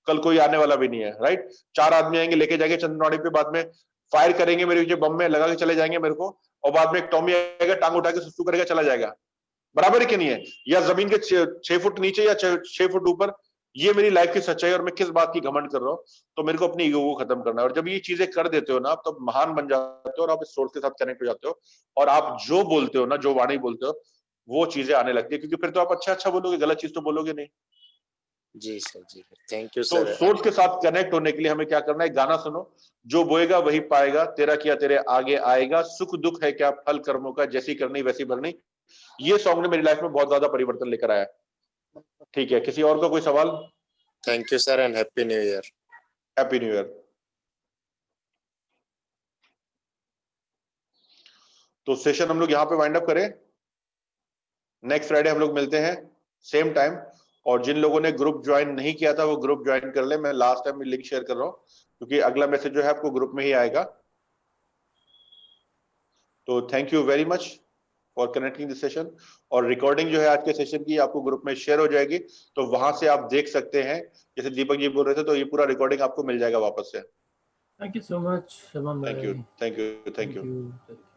कल कोई आने वाला भी नहीं है, राइट? 4 आदमी आएंगे, लेके जाएंगे चंद्रवाड़ी पे, बाद में फायर करेंगे मेरे पीछे, बम में लगा के चले जाएंगे मेरे को, और बाद में एक टॉमी आएगा, टांग उठा के सुसु करेगा, चला जाएगा। बराबर है कि नहीं है? या जमीन के 6 फुट नीचे या 6 फुट ऊपर, ये मेरी लाइफ की सच्चाई, और मैं किस बात की घमंड कर रहा हूँ। तो मेरे को अपनी ईगो को खत्म करना है, और जब ये चीजें कर देते हो ना, आप तो महान बन जाते हो, और आप इस सोर्स के साथ कनेक्ट हो जाते हो, और आप जो बोलते हो ना, जो वाणी बोलते हो, वो चीजें आने लगती है, क्योंकि फिर तो आप अच्छा बोलोगे, गलत चीज तो बोलोगे नहीं।
जी सर, जी थैंक यू
तो
सर।
सोर्स के साथ कनेक्ट होने के लिए हमें क्या करना है? गाना सुनो, जो बोएगा वही पाएगा, तेरा किया तेरे आगे आएगा, सुख दुख है क्या फल कर्मों का, जैसी करनी वैसी भरनी। ये सॉन्ग ने मेरी लाइफ में बहुत ज्यादा परिवर्तन लेकर आया। ठीक है, किसी और का कोई सवाल?
Thank you sir and happy new year.
Happy new year. तो सेशन हम लोग यहाँ पे वाइंड अप करें। नेक्स्ट फ्राइडे हम लोग मिलते हैं सेम टाइम, और जिन लोगों ने ग्रुप ज्वाइन नहीं किया था वो ग्रुप ज्वाइन कर ले। मैं लास्ट टाइम लिंक शेयर कर रहा हूँ, क्योंकि अगला मैसेज जो है आपको ग्रुप में ही आएगा। तो thank you very much for connecting this session, और रिकॉर्डिंग जो है आज के सेशन की आपको ग्रुप में शेयर हो जाएगी, तो वहां से आप देख सकते हैं। जैसे दीपक जी बोल रहे थे, तो ये पूरा रिकॉर्डिंग आपको मिल जाएगा वापस से।
Thank you so much Shubham भाई।
Thank you, thank you, thank you.